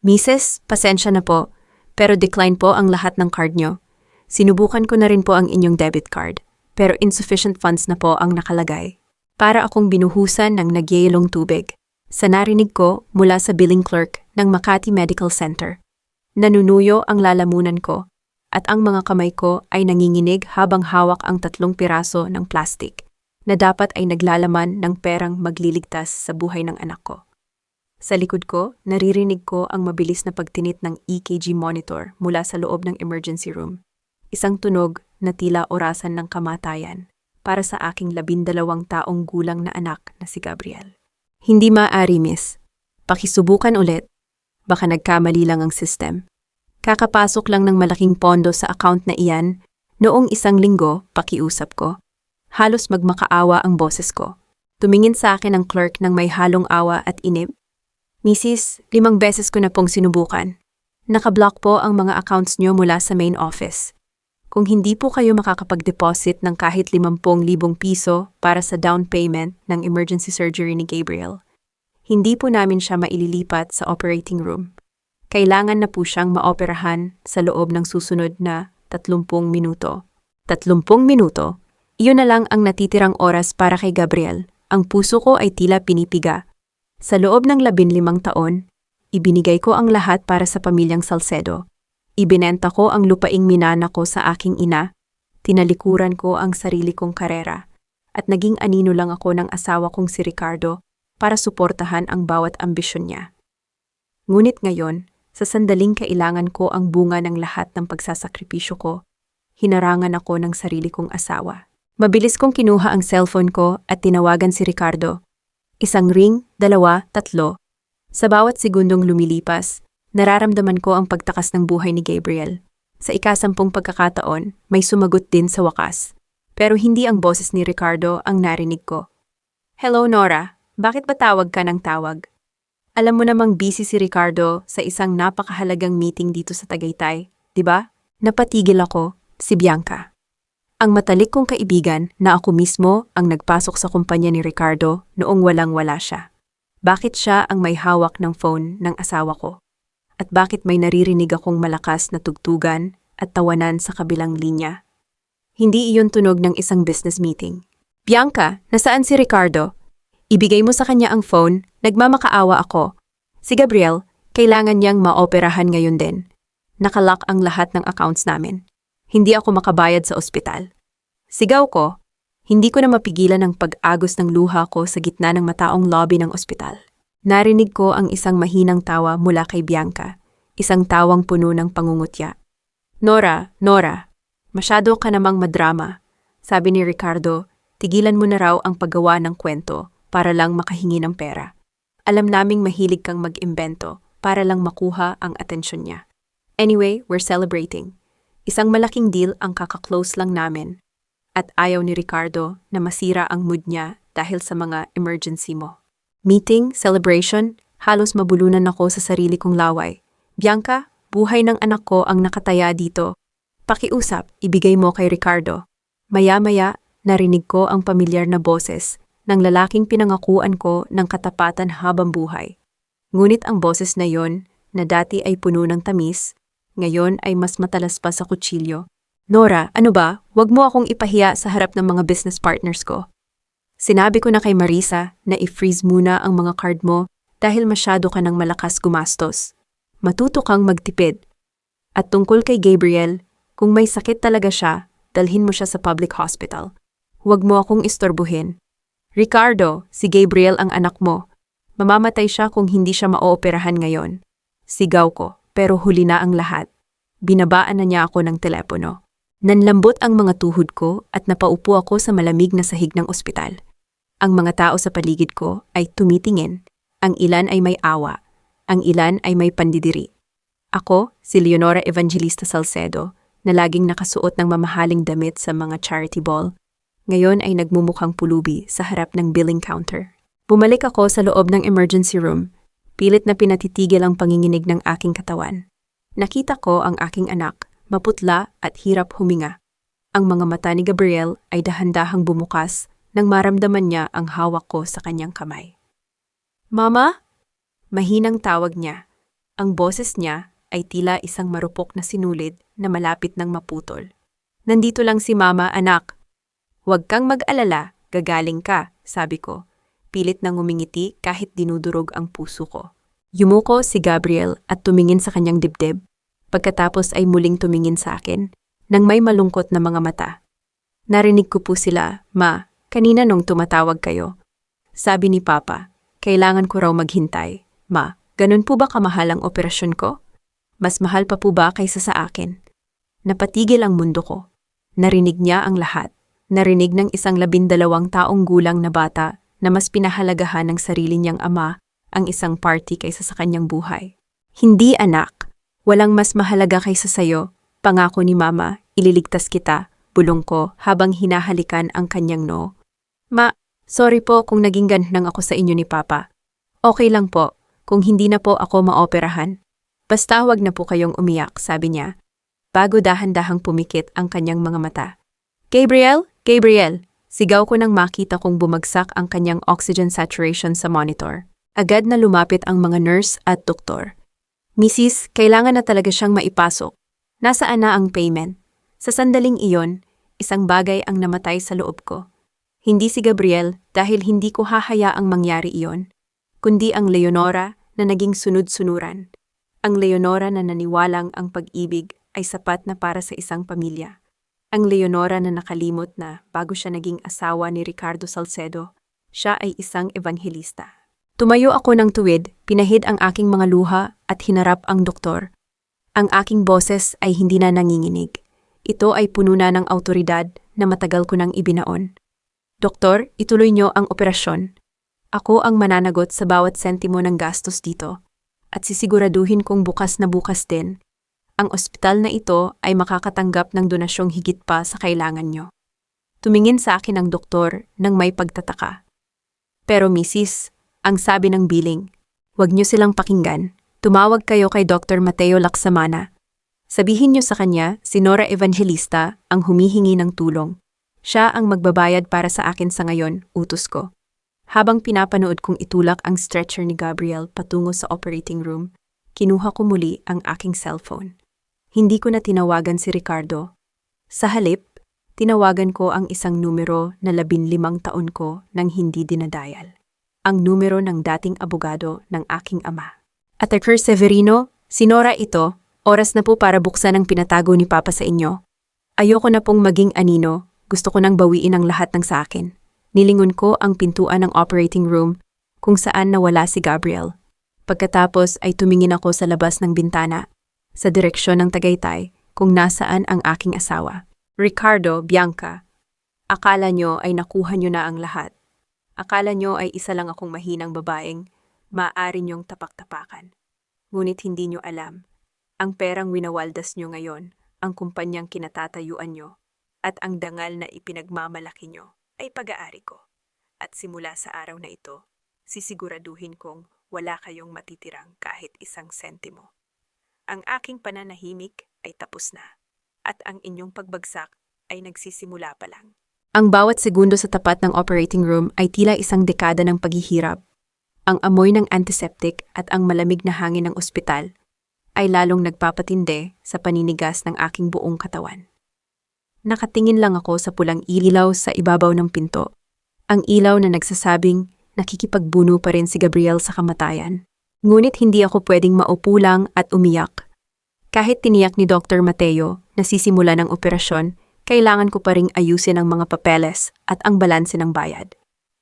Mises, pasensya na po, pero decline po ang lahat ng card nyo. Sinubukan ko na rin po ang inyong debit card, pero insufficient funds na po ang nakalagay. Para akong binuhusan ng nagyayelong tubig. Sa narinig ko mula sa billing clerk ng Makati Medical Center. Nanunuyo ang lalamunan ko, at ang mga kamay ko ay nanginginig habang hawak ang 3 piraso ng plastic na dapat ay naglalaman ng perang magliligtas sa buhay ng anak ko. Sa likod ko, naririnig ko ang mabilis na pagtinit ng EKG monitor mula sa loob ng emergency room. Isang tunog na tila orasan ng kamatayan para sa aking 12 taong gulang na anak na si Gabriel. Hindi maaari, miss. Pakisubukan ulit. Baka nagkamali lang ang system. Kakapasok lang ng malaking pondo sa account na iyan, noong 1 linggo, pakiusap ko. Halos magmakaawa ang boses ko. Tumingin sa akin ang clerk ng may halong awa at inib. Mrs., 5 beses ko na pong sinubukan. Nakablock po ang mga accounts nyo mula sa main office. Kung hindi po kayo makakapag-deposit ng kahit 50,000 piso para sa down payment ng emergency surgery ni Gabriel, hindi po namin siya maililipat sa operating room. Kailangan na po siyang maoperahan sa loob ng susunod na 30 minuto. 30 minuto? Iyon na lang ang natitirang oras para kay Gabriel. Ang puso ko ay tila pinipiga. Sa loob ng 15 taon, ibinigay ko ang lahat para sa pamilyang Salcedo. Ibinenta ko ang lupaing minana ko sa aking ina, tinalikuran ko ang sarili kong karera, at naging anino lang ako ng asawa kong si Ricardo para suportahan ang bawat ambisyon niya. Ngunit ngayon, sa sandaling kailangan ko ang bunga ng lahat ng pagsasakripisyo ko, hinarangan ako ng sarili kong asawa. Mabilis kong kinuha ang cellphone ko at tinawagan si Ricardo. 1 ring, 2, 3. Sa bawat segundong lumilipas, nararamdaman ko ang pagtakas ng buhay ni Gabriel. Sa 10 pagkakataon, may sumagot din sa wakas. Pero hindi ang boses ni Ricardo ang narinig ko. Hello Nora, bakit ba tawag ka ng tawag? Alam mo namang busy si Ricardo sa isang napakahalagang meeting dito sa Tagaytay, di ba? Napatigil ako, si Bianca. Ang matalik kong kaibigan na ako mismo ang nagpasok sa kumpanya ni Ricardo noong walang-wala siya. Bakit siya ang may hawak ng phone ng asawa ko? At bakit may naririnig akong malakas na tugtugan at tawanan sa kabilang linya? Hindi iyon tunog ng isang business meeting. Bianca, nasaan si Ricardo? Ibigay mo sa kanya ang phone, nagmamakaawa ako. Si Gabriel, kailangan niyang maoperahan ngayon din. Nakalock ang lahat ng accounts namin. Hindi ako makabayad sa ospital. Sigaw ko, hindi ko na mapigilan ang pag-agos ng luha ko sa gitna ng mataong lobby ng ospital. Narinig ko ang isang mahinang tawa mula kay Bianca, isang tawang puno ng pangungutya. Nora, masyado ka namang madrama. Sabi ni Ricardo, tigilan mo na raw ang paggawa ng kwento para lang makahingi ng pera. Alam naming mahilig kang mag-imbento para lang makuha ang atensyon niya. Anyway, we're celebrating. Isang malaking deal ang kakaklose lang namin. At ayaw ni Ricardo na masira ang mood niya dahil sa mga emergency mo. Meeting, celebration, halos mabulunan ako sa sarili kong laway. Bianca, buhay ng anak ko ang nakataya dito. Pakiusap, ibigay mo kay Ricardo. Maya-maya, narinig ko ang pamilyar na boses ng lalaking pinangakuan ko ng katapatan habang buhay. Ngunit ang boses na yon, na dati ay puno ng tamis, ngayon ay mas matalas pa sa kutsilyo. Nora, ano ba? Huwag mo akong ipahiya sa harap ng mga business partners ko. Sinabi ko na kay Marisa na i-freeze muna ang mga card mo dahil masyado ka ng malakas gumastos. Matuto kang magtipid. At tungkol kay Gabriel, kung may sakit talaga siya, dalhin mo siya sa public hospital. Huwag mo akong istorbuhin. Ricardo, si Gabriel ang anak mo. Mamamatay siya kung hindi siya maooperahan ngayon. Sigaw ko. Pero huli na ang lahat. Binabaan na niya ako ng telepono. Nanlambot ang mga tuhod ko at napaupo ako sa malamig na sahig ng ospital. Ang mga tao sa paligid ko ay tumitingin. Ang ilan ay may awa. Ang ilan ay may pandidiri. Ako, si Leonora Evangelista Salcedo, na laging nakasuot ng mamahaling damit sa mga charity ball, ngayon ay nagmumukhang pulubi sa harap ng billing counter. Bumalik ako sa loob ng emergency room. Pilit na pinatitigil ang panginginig ng aking katawan. Nakita ko ang aking anak, maputla at hirap huminga. Ang mga mata ni Gabriel ay dahan-dahang bumukas nang maramdaman niya ang hawak ko sa kanyang kamay. Mama? Mahinang tawag niya. Ang boses niya ay tila isang marupok na sinulid na malapit ng maputol. Nandito lang si Mama, anak. Huwag kang mag-alala, gagaling ka, sabi ko. Pilit nang ngumingiti kahit dinudurog ang puso ko. Yumuko si Gabriel at tumingin sa kanyang dibdib. Pagkatapos ay muling tumingin sa akin, nang may malungkot na mga mata. Narinig ko po sila, Ma, kanina nung tumatawag kayo. Sabi ni Papa, kailangan ko raw maghintay. Ma, ganun po ba kamahal ang operasyon ko? Mas mahal pa po ba kaysa sa akin? Napatigil ang mundo ko. Narinig niya ang lahat. Narinig ng isang 12 taong gulang na bata na mas pinahalagahan ng sarili niyang ama ang isang party kaysa sa kanyang buhay. Hindi, anak. Walang mas mahalaga kaysa sayo. Pangako ni Mama, ililigtas kita, bulong ko habang hinahalikan ang kanyang noo. Ma, sorry po kung naging ganang ako sa inyo ni Papa. Okay lang po, kung hindi na po ako maoperahan. Basta wag na po kayong umiyak, sabi niya. Bago dahan-dahang pumikit ang kanyang mga mata. Gabriel! Gabriel! Sigaw ko nang makita kong bumagsak ang kanyang oxygen saturation sa monitor. Agad na lumapit ang mga nurse at doktor. Mrs., kailangan na talaga siyang maipasok. Nasaan na ang payment? Sa sandaling iyon, isang bagay ang namatay sa loob ko. Hindi si Gabriel dahil hindi ko hahayaang mangyari iyon, kundi ang Leonora na naging sunod-sunuran. Ang Leonora na naniwalang ang pag-ibig ay sapat na para sa isang pamilya. Ang Leonora na nakalimot na bago siya naging asawa ni Ricardo Salcedo, siya ay isang ebanghelista. Tumayo ako ng tuwid, pinahid ang aking mga luha at hinarap ang doktor. Ang aking boses ay hindi na nanginginig. Ito ay puno na ng awtoridad na matagal ko nang ibinaon. Doktor, ituloy niyo ang operasyon. Ako ang mananagot sa bawat sentimo ng gastos dito at sisiguraduhin kong bukas na bukas din. Ang ospital na ito ay makakatanggap ng donasyong higit pa sa kailangan nyo. Tumingin sa akin ang doktor nang may pagtataka. Pero Mrs., ang sabi ng billing, huwag nyo silang pakinggan. Tumawag kayo kay Dr. Mateo Laksamana. Sabihin nyo sa kanya, si Nora Evangelista ang humihingi ng tulong. Siya ang magbabayad para sa akin sa ngayon, utos ko. Habang pinapanood kong itulak ang stretcher ni Gabriel patungo sa operating room, kinuha ko muli ang aking cellphone. Hindi ko na tinawagan si Ricardo. Sa halip, tinawagan ko ang isang numero na 15 taon ko nang hindi dinadayal. Ang numero ng dating abogado ng aking ama. Attacker Severino, si Nora ito, oras na po para buksan ang pinatago ni Papa sa inyo. Ayoko na pong maging anino, gusto ko nang bawiin ang lahat ng sa akin. Nilingon ko ang pintuan ng operating room kung saan nawala si Gabriel. Pagkatapos ay tumingin ako sa labas ng bintana, sa direksyon ng Tagaytay kung nasaan ang aking asawa. Ricardo, Bianca, akala nyo ay nakuha nyo na ang lahat. Akala nyo ay isa lang akong mahinang babaeng maaari nyong tapak-tapakan. Ngunit hindi nyo alam, ang perang winawaldas nyo ngayon, ang kumpanyang kinatatayuan nyo, at ang dangal na ipinagmamalaki nyo ay pag-aari ko. At simula sa araw na ito, sisiguraduhin kong wala kayong matitirang kahit isang sentimo. Ang aking pananahimik ay tapos na, at ang inyong pagbagsak ay nagsisimula pa lang. Ang bawat segundo sa tapat ng operating room ay tila isang dekada ng paghihirap. Ang amoy ng antiseptic at ang malamig na hangin ng ospital ay lalong nagpapatindi sa paninigas ng aking buong katawan. Nakatingin lang ako sa pulang ilaw sa ibabaw ng pinto. Ang ilaw na nagsasabing nakikipagbuno pa rin si Gabriel sa kamatayan. Ngunit hindi ako pwedeng maupo lang at umiyak. Kahit tiniyak ni Dr. Mateo na sisimula ng operasyon, kailangan ko pa ring ayusin ang mga papeles at ang balanse ng bayad.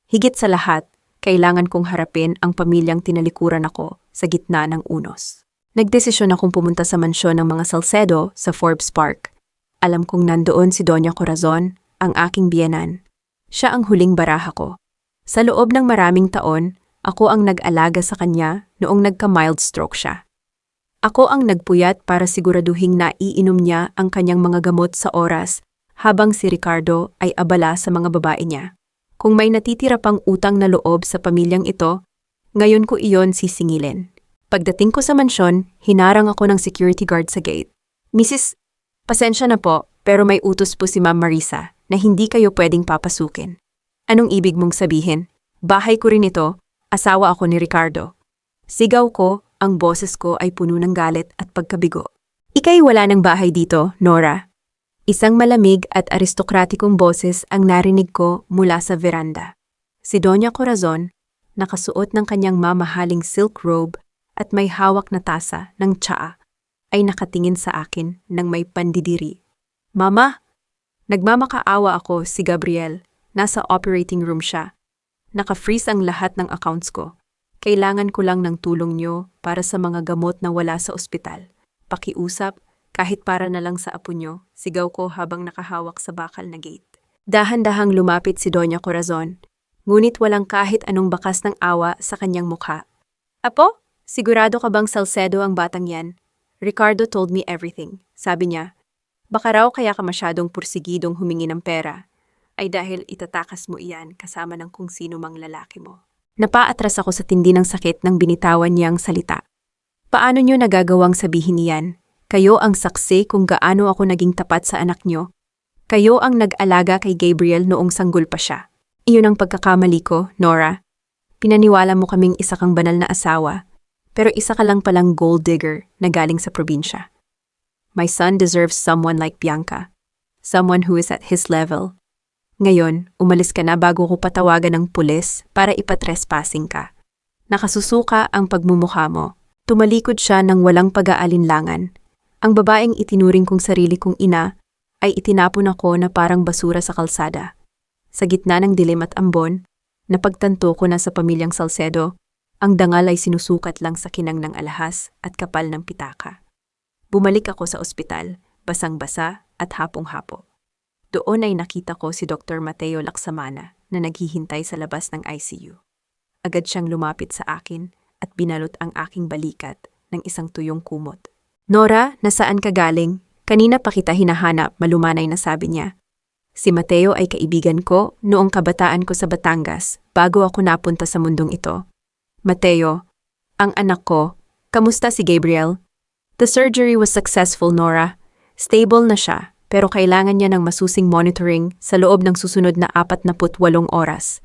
Higit sa lahat, kailangan kong harapin ang pamilyang tinalikuran ako sa gitna ng unos. Nagdesisyon akong pumunta sa mansyon ng mga Salcedo sa Forbes Park. Alam kong nandoon si Doña Corazon, ang aking biyenan. Siya ang huling baraha ko. Sa loob ng maraming taon, ako ang nag-alaga sa kanya noong nagka-mild stroke siya. Ako ang nagpuyat para siguraduhing naiinom niya ang kanyang mga gamot sa oras habang si Ricardo ay abala sa mga babae niya. Kung may natitira pang utang na loob sa pamilyang ito, ngayon ko iyon sisingilin. Pagdating ko sa mansyon, hinarang ako ng security guard sa gate. Mrs., pasensya na po, pero may utos po si Ma'am Marisa na hindi kayo pwedeng papasukin. Anong ibig mong sabihin? Bahay ko rin ito, asawa ako ni Ricardo. Sigaw ko ang boses ko ay puno ng galit at pagkabigo. Ika'y wala ng bahay dito, Nora. Isang malamig at aristokratikong boses ang narinig ko mula sa veranda. Si Doña Corazon, nakasuot ng kanyang mamahaling silk robe at may hawak na tasa ng tsaa, ay nakatingin sa akin nang may pandidiri. Mama! Nagmamakaawa ako, si Gabriel. Nasa operating room siya. Naka-freeze ang lahat ng accounts ko. Kailangan ko lang ng tulong niyo para sa mga gamot na wala sa ospital. Pakiusap, kahit para na lang sa apo niyo, sigaw ko habang nakahawak sa bakal na gate. Dahan-dahang lumapit si Doña Corazon, ngunit walang kahit anong bakas ng awa sa kanyang mukha. Apo, sigurado ka bang Salcedo ang batang yan? Ricardo told me everything, sabi niya. Baka raw kaya ka masyadong pursigidong humingi ng pera, ay dahil itatakas mo iyan kasama ng kung sino mang lalaki mo. Napaatras ako sa tindi ng sakit nang binitawan niyang salita. Paano niyo nagagawang sabihin niyan? Kayo ang saksi kung gaano ako naging tapat sa anak niyo. Kayo ang nag-alaga kay Gabriel noong sanggol pa siya. Iyon ang pagkakamali ko, Nora. Pinaniwala mo kaming isa kang banal na asawa, pero isa ka lang palang gold digger na galing sa probinsya. My son deserves someone like Bianca. Someone who is at his level. Ngayon, umalis ka na bago ko patawagan ng pulis para ipatrespassing ka. Nakasusuka ang pagmumukha mo. Tumalikod siya ng walang pag-aalinlangan. Ang babaeng itinuring kong sarili kong ina ay itinapon ako na parang basura sa kalsada. Sa gitna ng dilim at ambon, napagtanto ko na sa pamilyang Salcedo, ang dangal ay sinusukat lang sa kinang ng alahas at kapal ng pitaka. Bumalik ako sa ospital, basang-basa at hapong-hapo. Doon ay nakita ko si Dr. Mateo Laksamana na naghihintay sa labas ng ICU. Agad siyang lumapit sa akin at binalot ang aking balikat ng isang tuyong kumot. Nora, nasaan ka galing? Kanina pa kita hinahanap, malumanay na sabi niya. Si Mateo ay kaibigan ko noong kabataan ko sa Batangas bago ako napunta sa mundong ito. Mateo, ang anak ko, kamusta si Gabriel? The surgery was successful, Nora. Stable na siya. Pero kailangan niya ng masusing monitoring sa loob ng susunod na 48 oras.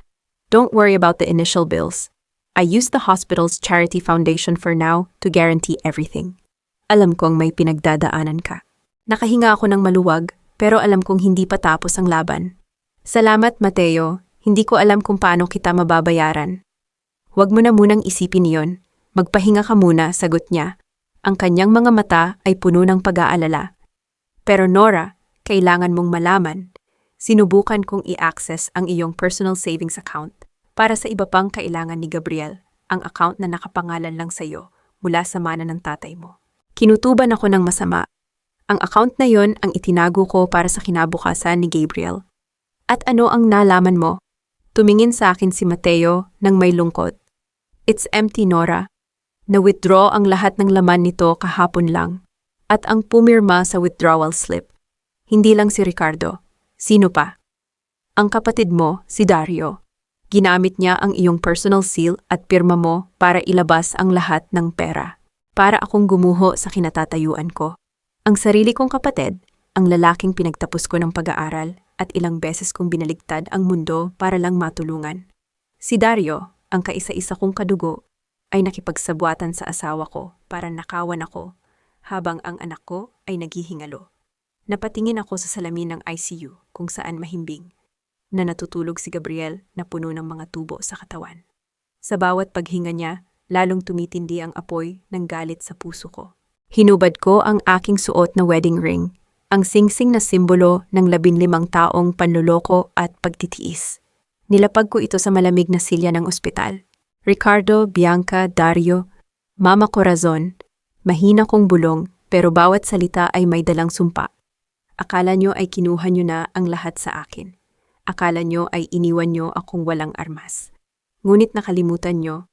Don't worry about the initial bills. I use the hospital's charity foundation for now to guarantee everything. Alam kong may pinagdadaanan ka. Nakahinga ako ng maluwag, pero alam kong hindi pa tapos ang laban. Salamat, Mateo. Hindi ko alam kung paano kita mababayaran. Huwag mo na munang isipin iyon. Magpahinga ka muna, sagot niya. Ang kanyang mga mata ay puno ng pag-aalala. Pero Nora, kailangan mong malaman, sinubukan kong i-access ang iyong personal savings account para sa iba pang kailangan ni Gabriel, ang account na nakapangalan lang sa iyo mula sa mana ng tatay mo. Kinutuban ako ng masama. Ang account na yon ang itinago ko para sa kinabukasan ni Gabriel. At ano ang nalaman mo? Tumingin sa akin si Mateo nang may lungkot. It's empty, Nora. Na-withdraw ang lahat ng laman nito kahapon lang. At ang pumirma sa withdrawal slip. Hindi lang si Ricardo. Sino pa? Ang kapatid mo, si Dario. Ginamit niya ang iyong personal seal at pirma mo para ilabas ang lahat ng pera. Para akong gumuho sa kinatatayuan ko. Ang sarili kong kapatid, ang lalaking pinagtapos ko ng pag-aaral at ilang beses kong binaligtad ang mundo para lang matulungan. Si Dario, ang kaisa-isa kong kadugo, ay nakipagsabwatan sa asawa ko para nakawan ako habang ang anak ko ay naghihingalo. Napatingin ako sa salamin ng ICU kung saan mahimbing na natutulog si Gabriel na puno ng mga tubo sa katawan. Sa bawat paghinga niya, lalong tumitindi ang apoy ng galit sa puso ko. Hinubad ko ang aking suot na wedding ring, ang singsing na simbolo ng 15 taong panluloko at pagtitiis. Nilapag ko ito sa malamig na silya ng ospital. Ricardo, Bianca, Dario, Mama Corazon, mahina kong bulong pero bawat salita ay may dalang sumpa. Akala nyo ay kinuha nyo na ang lahat sa akin. Akala nyo ay iniwan nyo akong walang armas. Ngunit nakalimutan nyo,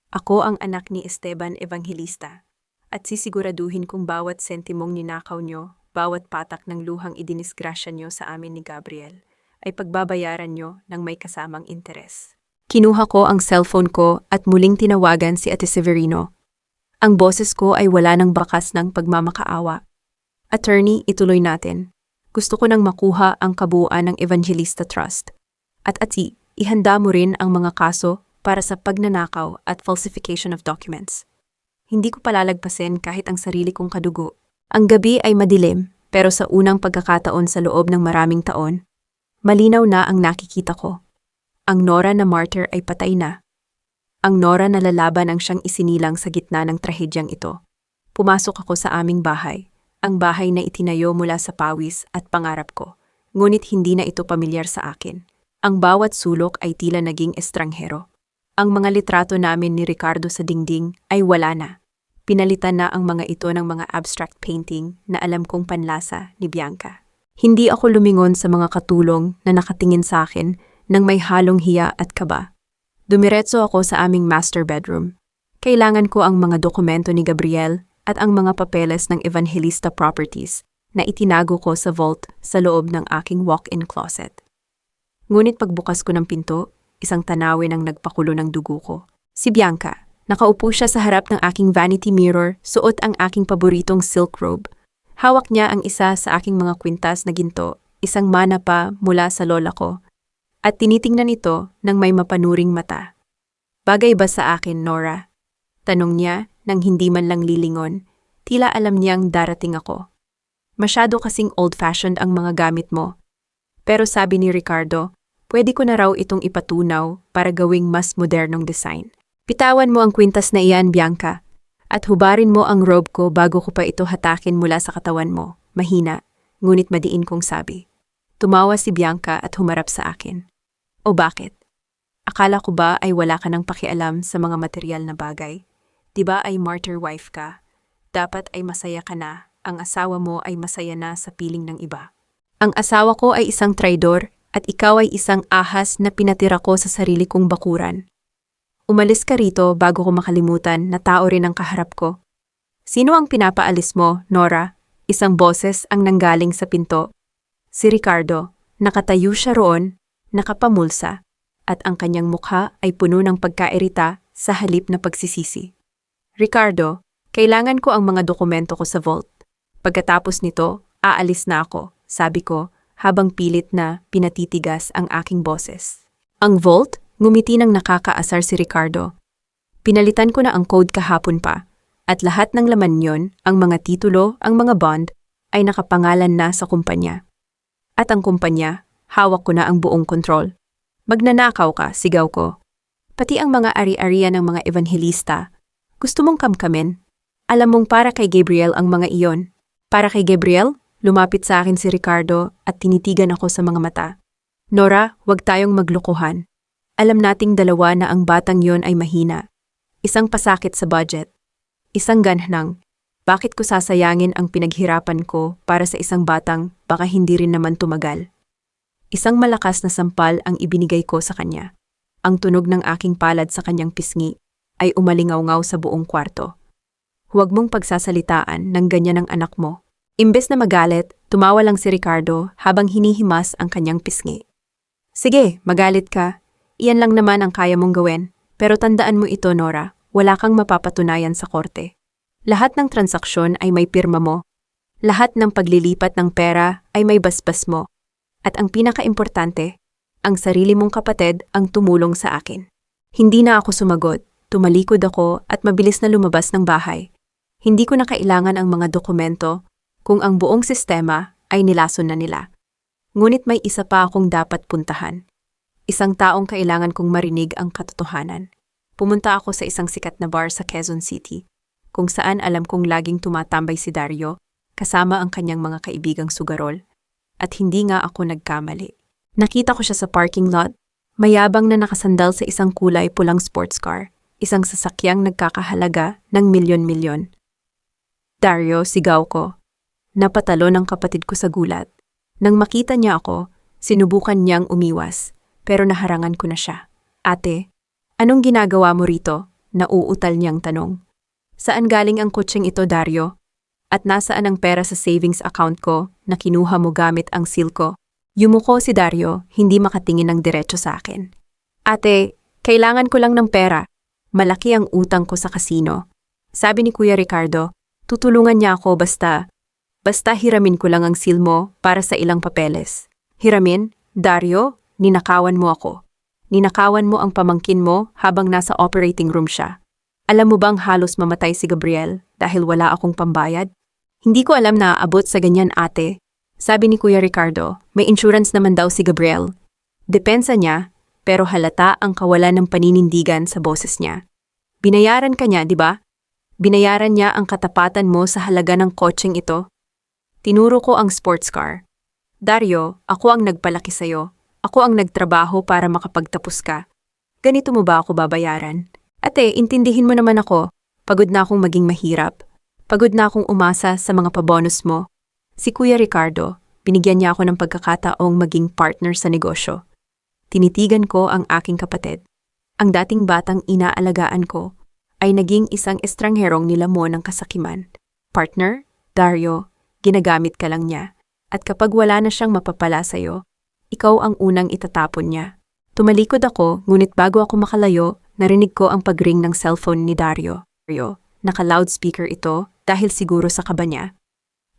ako ang anak ni Esteban Evangelista at sisiguraduhin kong bawat sentimong ninakaw nyo, bawat patak ng luhang idinisgrasya nyo sa amin ni Gabriel ay pagbabayaran nyo ng may kasamang interes. Kinuha ko ang cellphone ko at muling tinawagan si Ate Severino. Ang boses ko ay wala ng bakas ng pagmamakaawa. Attorney, ituloy natin. Gusto ko nang makuha ang kabuuan ng Evangelista Trust. At ati, ihanda mo rin ang mga kaso para sa pagnanakaw at falsification of documents. Hindi ko palalagpasin kahit ang sarili kong kadugo. Ang gabi ay madilim, pero sa unang pagkakataon sa loob ng maraming taon, malinaw na ang nakikita ko. Ang Nora na martyr ay patay na. Ang Nora na lalaban ang siyang isinilang sa gitna ng trahedyang ito. Pumasok ako sa aming bahay, ang bahay na itinayo mula sa pawis at pangarap ko. Ngunit hindi na ito pamilyar sa akin. Ang bawat sulok ay tila naging estranghero. Ang mga litrato namin ni Ricardo sa dingding ay wala na. Pinalitan na ang mga ito ng mga abstract painting na alam kong panlasa ni Bianca. Hindi ako lumingon sa mga katulong na nakatingin sa akin nang may halong hiya at kaba. Dumiretso ako sa aming master bedroom. Kailangan ko ang mga dokumento ni Gabriel at ang mga papeles ng Evangelista Properties na itinago ko sa vault sa loob ng aking walk-in closet. Ngunit pagbukas ko ng pinto, isang tanawin ang nagpakulo ng dugo ko. Si Bianca. Nakaupo siya sa harap ng aking vanity mirror, suot ang aking paboritong silk robe. Hawak niya ang isa sa aking mga kwintas na ginto, isang mana pa mula sa lola ko, at tinitingnan ito ng may mapanuring mata. Bagay ba sa akin, Nora? Tanong niya nang hindi man lang lilingon, tila alam niyang darating ako. Masyado kasing old-fashioned ang mga gamit mo. Pero sabi ni Ricardo, pwede ko na raw itong ipatunaw para gawing mas modernong design. Pitawan mo ang kwintas na iyan, Bianca, at hubarin mo ang robe ko bago ko pa ito hatakin mula sa katawan mo. Mahina, ngunit madiin kong sabi. Tumawa si Bianca at humarap sa akin. O bakit? Akala ko ba ay wala ka ng pakialam sa mga material na bagay? Diba ay martyr wife ka? Dapat ay masaya ka na. Ang asawa mo ay masaya na sa piling ng iba. Ang asawa ko ay isang traidor at ikaw ay isang ahas na pinatira ko sa sarili kong bakuran. Umalis ka rito bago ko makalimutan na tao rin ang kaharap ko. Sino ang pinapaalis mo, Nora? Isang boses ang nanggaling sa pinto. Si Ricardo. Nakatayo siya roon, nakapamulsa, at ang kanyang mukha ay puno ng pagkairita sa halip na pagsisisi. Ricardo, kailangan ko ang mga dokumento ko sa vault. Pagkatapos nito, aalis na ako, sabi ko, habang pilit na pinatitigas ang aking boses. Ang vault? Ngumiti ng nakakaasar si Ricardo. Pinalitan ko na ang code kahapon pa, at lahat ng laman yon, ang mga titulo, ang mga bond, ay nakapangalan na sa kumpanya. At ang kumpanya, hawak ko na ang buong kontrol. Magnanakaw ka, sigaw ko. Pati ang mga ari-arian ng mga evangelista. Gusto mong kamkamin? Alam mong para kay Gabriel ang mga iyon. Para kay Gabriel? Lumapit sa akin si Ricardo at tinitigan ako sa mga mata. Nora, wag tayong maglokohan. Alam nating dalawa na ang batang yon ay mahina. Isang pasakit sa budget. Isang ganhnang. Bakit ko sasayangin ang pinaghirapan ko para sa isang batang baka hindi rin naman tumagal? Isang malakas na sampal ang ibinigay ko sa kanya. Ang tunog ng aking palad sa kanyang pisngi ay umalingaw-ngaw sa buong kwarto. Huwag mong pagsasalitaan ng ganyan ang anak mo. Imbes na magalit, tumawa lang si Ricardo habang hinihimas ang kanyang pisngi. Sige, magalit ka. Iyan lang naman ang kaya mong gawin. Pero tandaan mo ito, Nora, wala kang mapapatunayan sa korte. Lahat ng transaksyon ay may pirma mo. Lahat ng paglilipat ng pera ay may basbas mo. At ang pinakaimportante, ang sarili mong kapatid ang tumulong sa akin. Hindi na ako sumagot, tumalikod ako at mabilis na lumabas ng bahay. Hindi ko na kailangan ang mga dokumento kung ang buong sistema ay nilason na nila. Ngunit may isa pa akong dapat puntahan. Isang taong kailangan kong marinig ang katotohanan. Pumunta ako sa isang sikat na bar sa Quezon City, kung saan alam kong laging tumatambay si Dario, kasama ang kanyang mga kaibigang sugarol. At hindi nga ako nagkamali. Nakita ko siya sa parking lot, mayabang na nakasandal sa isang kulay pulang sports car, isang sasakyang nagkakahalaga ng milyon-milyon. Dario, sigaw ko. Napatalo ng kapatid ko sa gulat. Nang makita niya ako, sinubukan niyang umiwas. Pero naharangan ko na siya. Ate, anong ginagawa mo rito? Nauutal niyang tanong. Saan galing ang kutseng ito, Dario? At nasaan ang pera sa savings account ko na kinuha mo gamit ang seal ko? Yumuko si Dario, hindi makatingin ng diretso sa akin. Ate, kailangan ko lang ng pera. Malaki ang utang ko sa kasino. Sabi ni Kuya Ricardo, tutulungan niya ako basta hiramin ko lang ang seal mo para sa ilang papeles. Hiramin? Dario? Ninakawan mo ako. Ninakawan mo ang pamangkin mo habang nasa operating room siya. Alam mo bang halos mamatay si Gabriel dahil wala akong pambayad? Hindi ko alam na aabot sa ganyan, ate. Sabi ni Kuya Ricardo, may insurance naman daw si Gabriel. Depensa niya, pero halata ang kawalan ng paninindigan sa boses niya. Binayaran ka niya, di ba? Binayaran niya ang katapatan mo sa halaga ng kotseng ito. Tinuro ko ang sports car. Dario, ako ang nagpalaki sa'yo. Ako ang nagtrabaho para makapagtapos ka. Ganito mo ba ako babayaran? Ate, intindihin mo naman ako. Pagod na akong maging mahirap. Pagod na akong umasa sa mga pabonus mo. Si Kuya Ricardo, binigyan niya ako ng pagkakataong maging partner sa negosyo. Tinitigan ko ang aking kapatid. Ang dating batang inaalagaan ko ay naging isang estrangherong nilamon ng kasakiman. Partner, Dario, ginagamit ka lang niya. At kapag wala na siyang mapapala sa'yo, ikaw ang unang itatapon niya. Tumalikod ako, ngunit bago ako makalayo, narinig ko ang pagring ng cellphone ni Dario. Naka-loudspeaker ito dahil siguro sa kaba niya.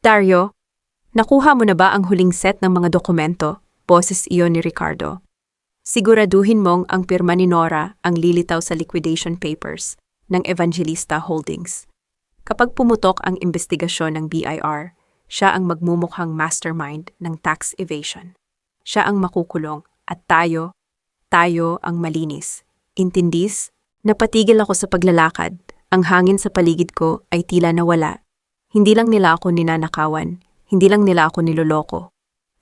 Dario, nakuha mo na ba ang huling set ng mga dokumento? Boses iyon ni Ricardo. Siguraduhin mong ang pirma ni Nora ang lilitaw sa liquidation papers ng Evangelista Holdings. Kapag pumutok ang investigasyon ng BIR, siya ang magmumukhang mastermind ng tax evasion. Siya ang makukulong at tayo ang malinis. Intindis, napatigil ako sa paglalakad. Ang hangin sa paligid ko ay tila nawala. Hindi lang nila ako ninanakawan, hindi lang nila ako niloloko.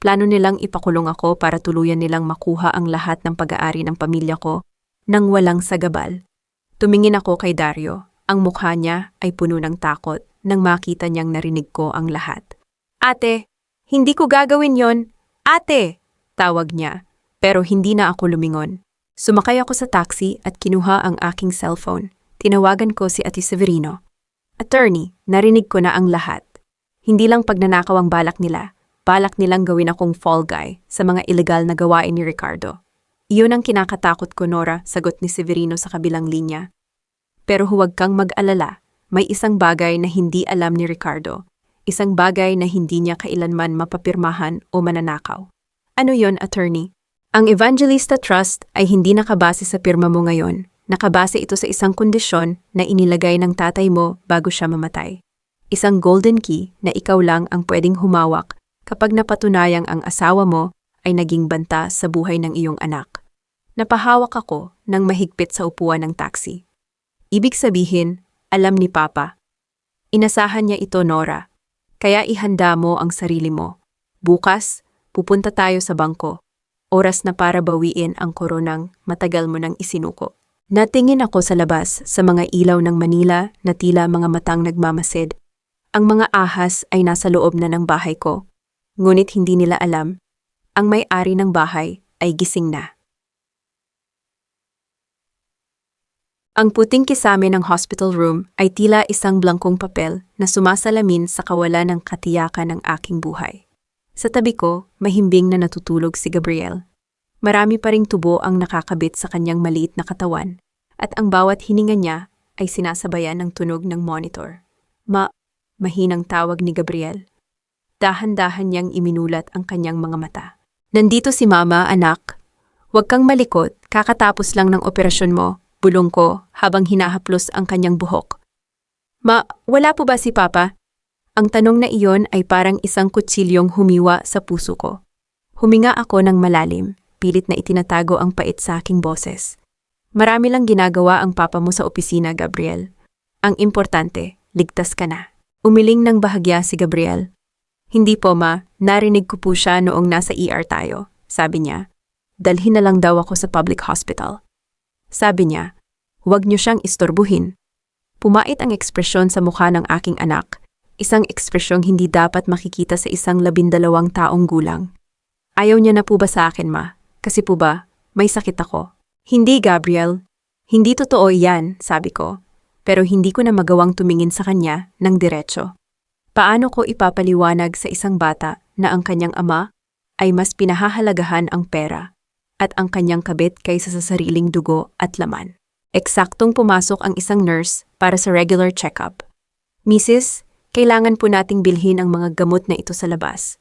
Plano nilang ipakulong ako para tuluyan nilang makuha ang lahat ng pag-aari ng pamilya ko nang walang sagabal. Tumingin ako kay Dario. Ang mukha niya ay puno ng takot nang makita niyang narinig ko ang lahat. Ate, hindi ko gagawin yon. Ate! Tawag niya, pero hindi na ako lumingon. Sumakay ako sa taxi at kinuha ang aking cellphone. Tinawagan ko si Ate Severino. Attorney, narinig ko na ang lahat. Hindi lang pagnanakaw ang balak nilang gawin akong fall guy sa mga illegal na gawain ni Ricardo. Iyon ang kinakatakot ko, Nora, sagot ni Severino sa kabilang linya. Pero huwag kang mag-alala, may isang bagay na hindi alam ni Ricardo. Isang bagay na hindi niya kailanman mapapirmahan o mananakaw. Ano yon, attorney? Ang Evangelista Trust ay hindi nakabase sa pirma mo ngayon. Nakabase ito sa isang kondisyon na inilagay ng tatay mo bago siya mamatay. Isang golden key na ikaw lang ang pwedeng humawak kapag napatunayang ang asawa mo ay naging banta sa buhay ng iyong anak. Napahawak ako ng mahigpit sa upuan ng taxi. Ibig sabihin, alam ni Papa. Inasahan niya ito, Nora. Kaya ihanda mo ang sarili mo. Bukas, pupunta tayo sa bangko. Oras na para bawiin ang koronang matagal mo nang isinuko. Natingin ako sa labas sa mga ilaw ng Manila na tila mga matang nagmamasid. Ang mga ahas ay nasa loob na ng bahay ko. Ngunit hindi nila alam, ang may-ari ng bahay ay gising na. Ang puting kisame ng hospital room ay tila isang blangkong papel na sumasalamin sa kawalan ng katiyakan ng aking buhay. Sa tabi ko, mahimbing na natutulog si Gabriel. Marami pa ring tubo ang nakakabit sa kanyang maliit na katawan, at ang bawat hininga niya ay sinasabayan ng tunog ng monitor. Mahinang tawag ni Gabriel. Dahan-dahan niyang iminulat ang kanyang mga mata. Nandito si Mama, anak. Huwag kang malikot, kakatapos lang ng operasyon mo, bulong ko habang hinahaplos ang kanyang buhok. Wala po ba si Papa? Ang tanong na iyon ay parang isang kutsilyong humiwa sa puso ko. Huminga ako ng malalim, pilit na itinatago ang pait sa aking boses. Marami lang ginagawa ang papa mo sa opisina, Gabriel. Ang importante, ligtas ka na. Umiling ng bahagya si Gabriel. Hindi po, Ma, narinig ko po siya noong nasa ER tayo, sabi niya. Dalhin na lang daw ako sa public hospital. Sabi niya, huwag niyo siyang istorbuhin. Pumait ang ekspresyon sa mukha ng aking anak, isang ekspresyong hindi dapat makikita sa isang 12 taong gulang. Ayaw niya na po ba sa akin, Ma? Kasi po ba, may sakit ako. Hindi, Gabriel. Hindi totoo iyan, sabi ko. Pero hindi ko na magawang tumingin sa kanya ng diretso. Paano ko ipapaliwanag sa isang bata na ang kanyang ama ay mas pinahahalagahan ang pera at ang kanyang kabit kaysa sa sariling dugo at laman? Eksaktong pumasok ang isang nurse para sa regular check-up. Mrs., kailangan po nating bilhin ang mga gamot na ito sa labas.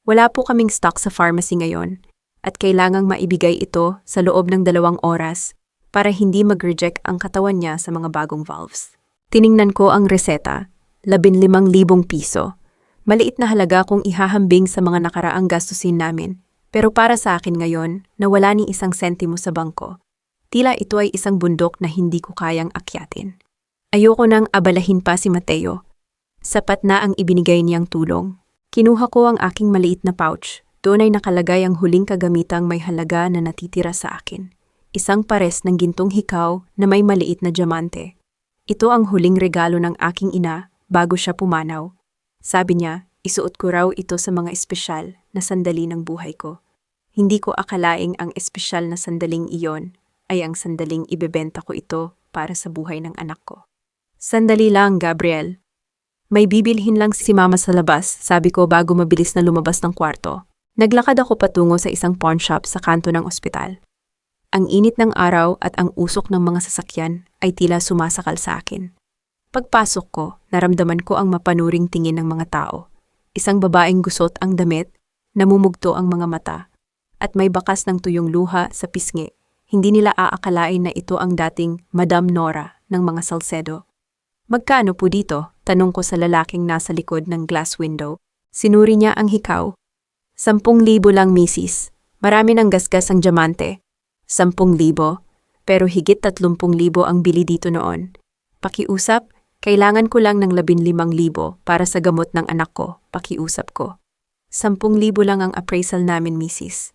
Wala po kaming stock sa pharmacy ngayon at kailangang maibigay ito sa loob ng 2 oras para hindi mag-reject ang katawan niya sa mga bagong valves. Tiningnan ko ang reseta, 15,000 piso. Maliit na halaga kung ihahambing sa mga nakaraang gastusin namin. Pero para sa akin ngayon, na wala ni isang sentimo sa bangko, tila ito ay isang bundok na hindi ko kayang akyatin. Ayoko nang abalahin pa si Mateo. Sapat na ang ibinigay niyang tulong. Kinuha ko ang aking maliit na pouch. Doon ay nakalagay ang huling kagamitang may halaga na natitira sa akin. Isang pares ng gintong hikaw na may maliit na diamante. Ito ang huling regalo ng aking ina bago siya pumanaw. Sabi niya, isuot ko raw ito sa mga espesyal na sandali ng buhay ko. Hindi ko akalaing ang espesyal na sandaling iyon ay ang sandaling ibebenta ko ito para sa buhay ng anak ko. Sandali lang, Gabriel. May bibilhin lang si mama sa labas, sabi ko bago mabilis na lumabas ng kwarto. Naglakad ako patungo sa isang pawn shop sa kanto ng ospital. Ang init ng araw at ang usok ng mga sasakyan ay tila sumasakal sa akin. Pagpasok ko, naramdaman ko ang mapanuring tingin ng mga tao. Isang babaeng gusot ang damit, namumugto ang mga mata, at may bakas ng tuyong luha sa pisngi. Hindi nila aakalain na ito ang dating Madam Nora ng mga Salcedo. Magkano po dito? Tanong ko sa lalaking nasa likod ng glass window. Sinuri niya ang hikaw. 10,000 lang, misis. Marami ng gasgas ang diamante. 10,000, pero higit 30,000 ang bili dito noon. Pakiusap, kailangan ko lang ng 15,000 para sa gamot ng anak ko. Pakiusap ko. 10,000 lang ang appraisal namin, misis.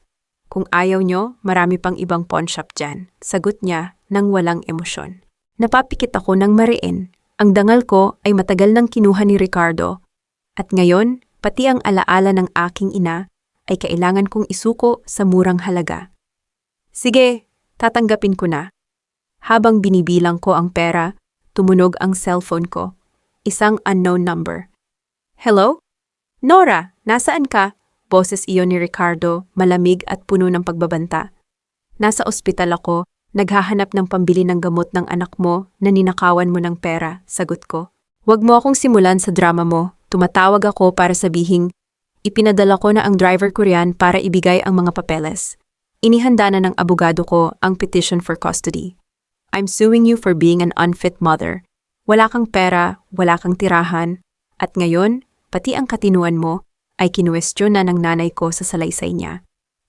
Kung ayaw nyo, marami pang ibang pawn shop dyan. Sagot niya nang walang emosyon. Napapikit ako ng mariin. Ang dangal ko ay matagal nang kinuha ni Ricardo. At ngayon, pati ang alaala ng aking ina ay kailangan kong isuko sa murang halaga. Sige, tatanggapin ko na. Habang binibilang ko ang pera, tumunog ang cellphone ko. Isang unknown number. Hello? Nora, nasaan ka? Boses iyon ni Ricardo, malamig at puno ng pagbabanta. Nasa ospital ako, naghahanap ng pambili ng gamot ng anak mo na ninakawan mo ng pera, sagot ko. Huwag mo akong simulan sa drama mo. Tumatawag ako para sabihing, ipinadala ko na ang driver ko riyan para ibigay ang mga papeles. Inihanda na ng abogado ko ang petition for custody. I'm suing you for being an unfit mother. Wala kang pera, wala kang tirahan, at ngayon, pati ang katinuan mo ay kinuwestiyon na ng nanay ko sa salaysay niya.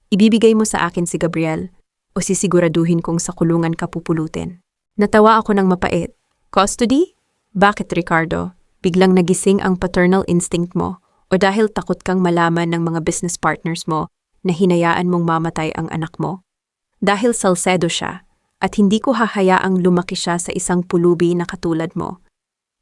Ibibigay mo sa akin si Gabriel o sisiguraduhin kong sa kulungan ka pupulutin. Natawa ako ng mapait. Custody? Bakit, Ricardo? Biglang nagising ang paternal instinct mo o dahil takot kang malaman ng mga business partners mo na hinayaan mong mamatay ang anak mo? Dahil Salcedo siya at hindi ko hahayaang lumaki siya sa isang pulubi na katulad mo.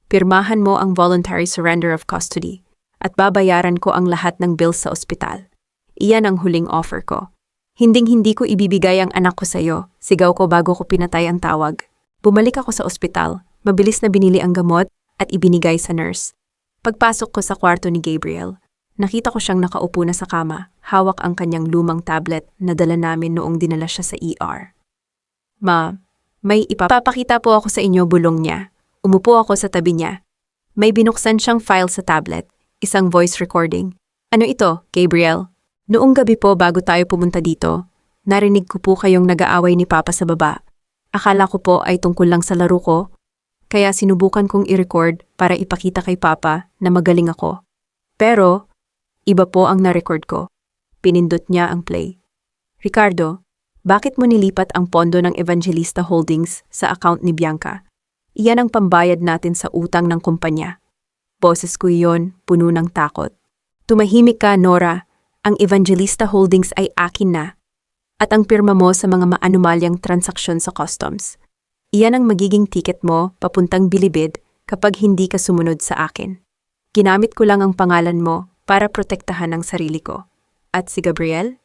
Pirmahan mo ang voluntary surrender of custody at babayaran ko ang lahat ng bills sa ospital. Iyan ang huling offer ko. Hinding-hindi ko ibibigay ang anak ko sa iyo, sigaw ko bago ko pinatay ang tawag. Bumalik ako sa ospital, mabilis na binili ang gamot at ibinigay sa nurse. Pagpasok ko sa kwarto ni Gabriel, nakita ko siyang nakaupo na sa kama, hawak ang kanyang lumang tablet na dala namin noong dinala siya sa ER. Ma, may ipapakita po ako sa inyo, bulong niya. Umupo ako sa tabi niya. May binuksan siyang file sa tablet, isang voice recording. Ano ito, Gabriel? Noong gabi po bago tayo pumunta dito, narinig ko po kayong nag-aaway ni Papa sa baba. Akala ko po ay tungkol lang sa laro ko, kaya sinubukan kong i-record para ipakita kay Papa na magaling ako. Pero, iba po ang na-record ko. Pinindot niya ang play. Ricardo, bakit mo nilipat ang pondo ng Evangelista Holdings sa account ni Bianca? Iyan ang pambayad natin sa utang ng kumpanya. Boses ko iyon, puno ng takot. Tumahimik ka, Nora. Ang Evangelista Holdings ay akin na. At ang pirma mo sa mga maanumalyang transaksyon sa customs. Iyan ang magiging ticket mo papuntang Bilibid kapag hindi ka sumunod sa akin. Ginamit ko lang ang pangalan mo para protektahan ang sarili ko. At si Gabriel?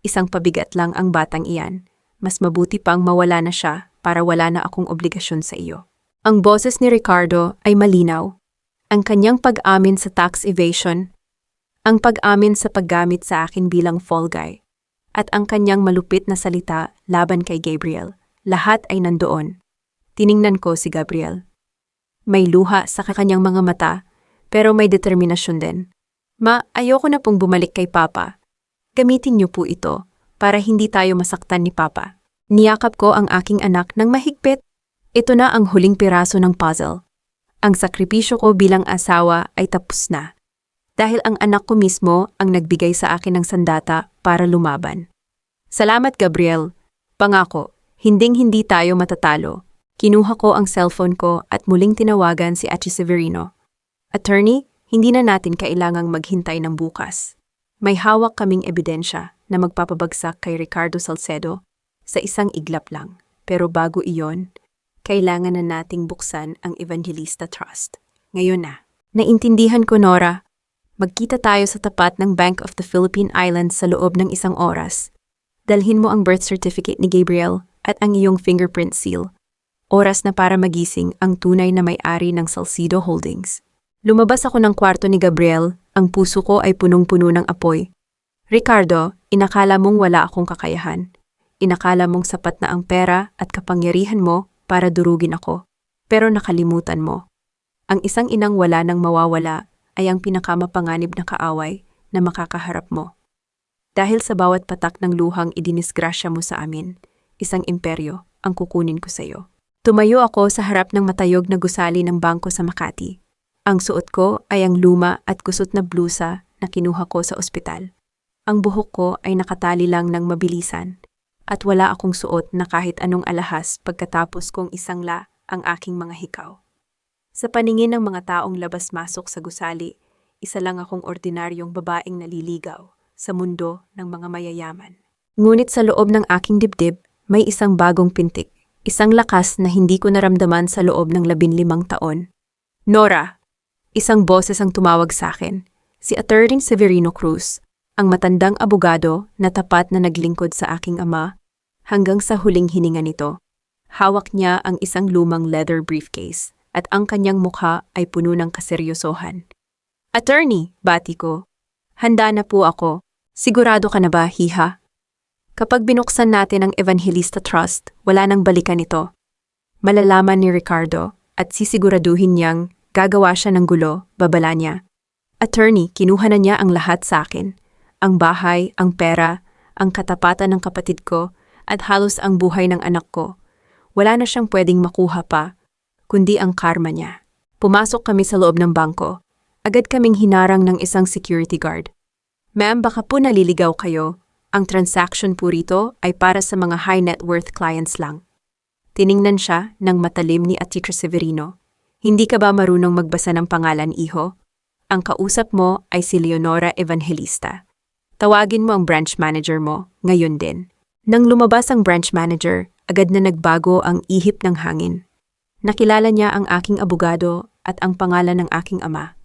Isang pabigat lang ang batang iyan. Mas mabuti pang mawala na siya para wala na akong obligasyon sa iyo. Ang boses ni Ricardo ay malinaw. Ang kanyang pag-amin sa tax evasion, ang pag-amin sa paggamit sa akin bilang fall guy, at ang kanyang malupit na salita laban kay Gabriel. Lahat ay nandoon. Tiningnan ko si Gabriel. May luha sa kanyang mga mata, pero may determinasyon din. Ma, ayoko na pong bumalik kay Papa. Gamitin niyo po ito para hindi tayo masaktan ni Papa. Niyakap ko ang aking anak ng mahigpit. Ito na ang huling piraso ng puzzle. Ang sakripisyo ko bilang asawa ay tapos na. Dahil ang anak ko mismo ang nagbigay sa akin ng sandata para lumaban. Salamat, Gabriel. Pangako, hinding-hindi tayo matatalo. Kinuha ko ang cellphone ko at muling tinawagan si Atty. Severino. Attorney, hindi na natin kailangang maghintay ng bukas. May hawak kaming ebidensya na magpapabagsak kay Ricardo Salcedo sa isang iglap lang. Pero bago iyon, kailangan na nating buksan ang Evangelista Trust. Ngayon na. Naintindihan ko, Nora. Magkita tayo sa tapat ng Bank of the Philippine Islands sa loob ng 1 oras. Dalhin mo ang birth certificate ni Gabriel at ang iyong fingerprint seal. Oras na para magising ang tunay na may-ari ng Salcedo Holdings. Lumabas ako ng kwarto ni Gabriel, ang puso ko ay punong-puno ng apoy. Ricardo, inakala mong wala akong kakayahan. Inakala mong sapat na ang pera at kapangyarihan mo para durugin ako. Pero nakalimutan mo. Ang isang inang wala nang mawawala ay ang pinakamapanganib na kaaway na makakaharap mo. Dahil sa bawat patak ng luhang idinisgrasya mo sa amin, isang imperyo ang kukunin ko sa iyo. Tumayo ako sa harap ng matayog na gusali ng bangko sa Makati. Ang suot ko ay ang luma at kusot na blusa na kinuha ko sa ospital. Ang buhok ko ay nakatali lang ng mabilisan at wala akong suot na kahit anong alahas pagkatapos kong isangla ang aking mga hikaw. Sa paningin ng mga taong labas-masok sa gusali, isa lang akong ordinaryong babaeng naliligaw sa mundo ng mga mayayaman. Ngunit sa loob ng aking dibdib, may isang bagong pintik. Isang lakas na hindi ko naramdaman sa loob ng 15 taon. Nora! Isang boses ang tumawag sa akin. Si Atty. Severino Cruz, ang matandang abogado na tapat na naglingkod sa aking ama hanggang sa huling hininga nito. Hawak niya ang isang lumang leather briefcase at ang kanyang mukha ay puno ng kaseryosohan. Attorney, bati ko. Handa na po ako. Sigurado ka na ba, hiha? Kapag binuksan natin ang Evangelista Trust, wala nang balikan ito. Malalaman ni Ricardo at sisiguraduhin niyang gagawa siya ng gulo, babala niya. Attorney, kinuha na niya ang lahat sa akin. Ang bahay, ang pera, ang katapatan ng kapatid ko, at halos ang buhay ng anak ko. Wala na siyang pwedeng makuha pa, kundi ang karma niya. Pumasok kami sa loob ng bangko. Agad kaming hinarang ng isang security guard. Ma'am, baka po naliligaw kayo. Ang transaction po rito ay para sa mga high net worth clients lang. Tiningnan siya ng matalim ni Atty. Severino. Hindi ka ba marunong magbasa ng pangalan, iho? Ang kausap mo ay si Leonora Evangelista. Tawagin mo ang branch manager mo, ngayon din. Nang lumabas ang branch manager, agad na nagbago ang ihip ng hangin. Nakilala niya ang aking abogado at ang pangalan ng aking ama.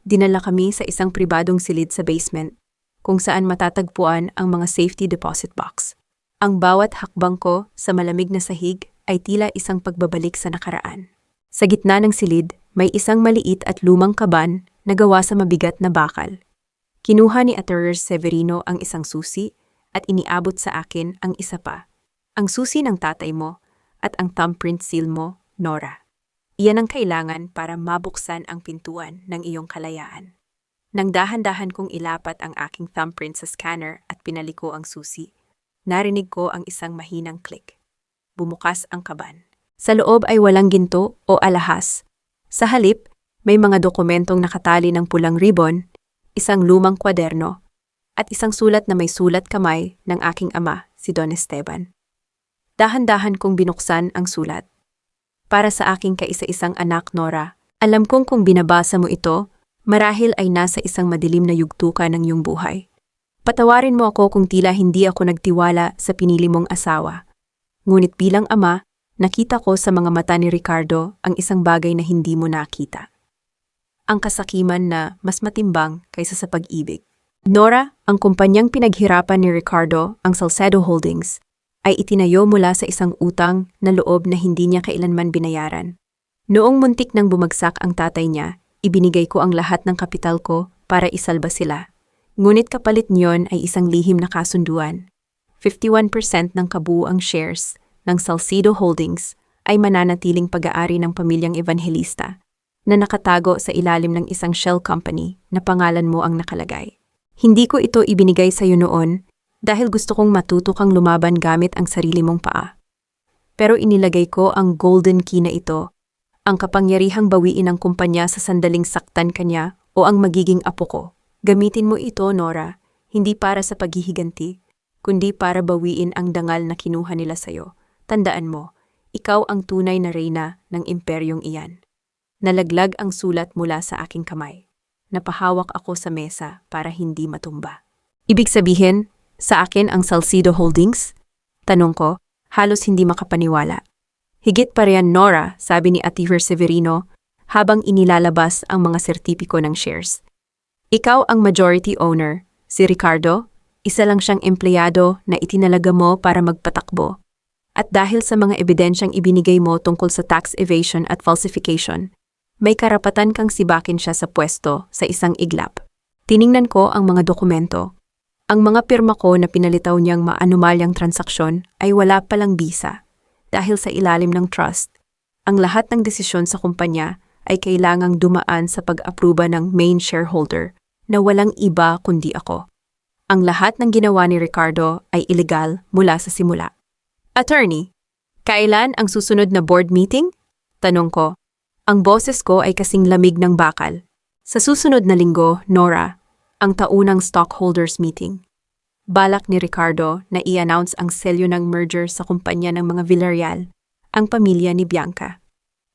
Dinala kami sa isang pribadong silid sa basement, kung saan matatagpuan ang mga safety deposit box. Ang bawat hakbang ko sa malamig na sahig ay tila isang pagbabalik sa nakaraan. Sa gitna ng silid, may isang maliit at lumang kaban na gawa sa mabigat na bakal. Kinuha ni Atty. Severino ang isang susi at iniabot sa akin ang isa pa. Ang susi ng tatay mo at ang thumbprint seal mo, Nora. Iyan ang kailangan para mabuksan ang pintuan ng iyong kalayaan. Nang dahan-dahan kong ilapat ang aking thumbprint sa scanner at pinaliko ang susi, narinig ko ang isang mahinang click. Bumukas ang kaban. Sa loob ay walang ginto o alahas. Sa halip, may mga dokumentong nakatali ng pulang ribbon, isang lumang kwaderno, at isang sulat na may sulat kamay ng aking ama, si Don Esteban. Dahan-dahan kong binuksan ang sulat. Para sa aking kaisa-isang anak, Nora, alam kong kung binabasa mo ito, marahil ay nasa isang madilim na yugtukan ng iyong buhay. Patawarin mo ako kung tila hindi ako nagtiwala sa pinili mong asawa. Ngunit bilang ama, nakita ko sa mga mata ni Ricardo ang isang bagay na hindi mo nakita. Ang kasakiman na mas matimbang kaysa sa pag-ibig. Nora, ang kumpanyang pinaghirapan ni Ricardo, ang Salcedo Holdings, ay itinayo mula sa isang utang na loob na hindi niya kailanman binayaran. Noong muntik nang bumagsak ang tatay niya, ibinigay ko ang lahat ng kapital ko para isalba sila. Ngunit kapalit niyon ay isang lihim na kasunduan. 51% ng kabuuang shares ng Salcedo Holdings ay mananatiling pag-aari ng pamilyang Evangelista na nakatago sa ilalim ng isang shell company na pangalan mo ang nakalagay. Hindi ko ito ibinigay sa iyo noon, Dahil gusto kong matuto kang lumaban gamit ang sarili mong paa. Pero inilagay ko ang golden key na ito, ang kapangyarihang bawiin ang kumpanya sa sandaling saktan kanya o ang magiging apo ko. Gamitin mo ito, Nora, hindi para sa paghihiganti, kundi para bawiin ang dangal na kinuha nila sa'yo. Tandaan mo, ikaw ang tunay na reyna ng imperyong iyan. Nalaglag ang sulat mula sa aking kamay. Napahawak ako sa mesa para hindi matumba. Ibig sabihin, sa akin ang Salcedo Holdings? Tanong ko, halos hindi makapaniwala. Higit pa riyan, Nora, sabi ni Ativer Severino habang inilalabas ang mga sertipiko ng shares. Ikaw ang majority owner, si Ricardo, isa lang siyang empleyado na itinalaga mo para magpatakbo. At dahil sa mga ebidensyang ibinigay mo tungkol sa tax evasion at falsification, may karapatan kang sibakin siya sa pwesto sa isang iglap. Tiningnan ko ang mga dokumento. Ang mga pirma ko na pinalitaw niyang maanumalyang transaksyon ay wala palang bisa. Dahil sa ilalim ng trust, ang lahat ng desisyon sa kumpanya ay kailangang dumaan sa pag-apruba ng main shareholder na walang iba kundi ako. Ang lahat ng ginawa ni Ricardo ay illegal mula sa simula. Attorney, kailan ang susunod na board meeting? Tanong ko. Ang boses ko ay kasing lamig ng bakal. Sa susunod na linggo, Nora, ang taunang stockholders meeting. Balak ni Ricardo na i-announce ang selyo ng merger sa kumpanya ng mga Villarreal, ang pamilya ni Bianca.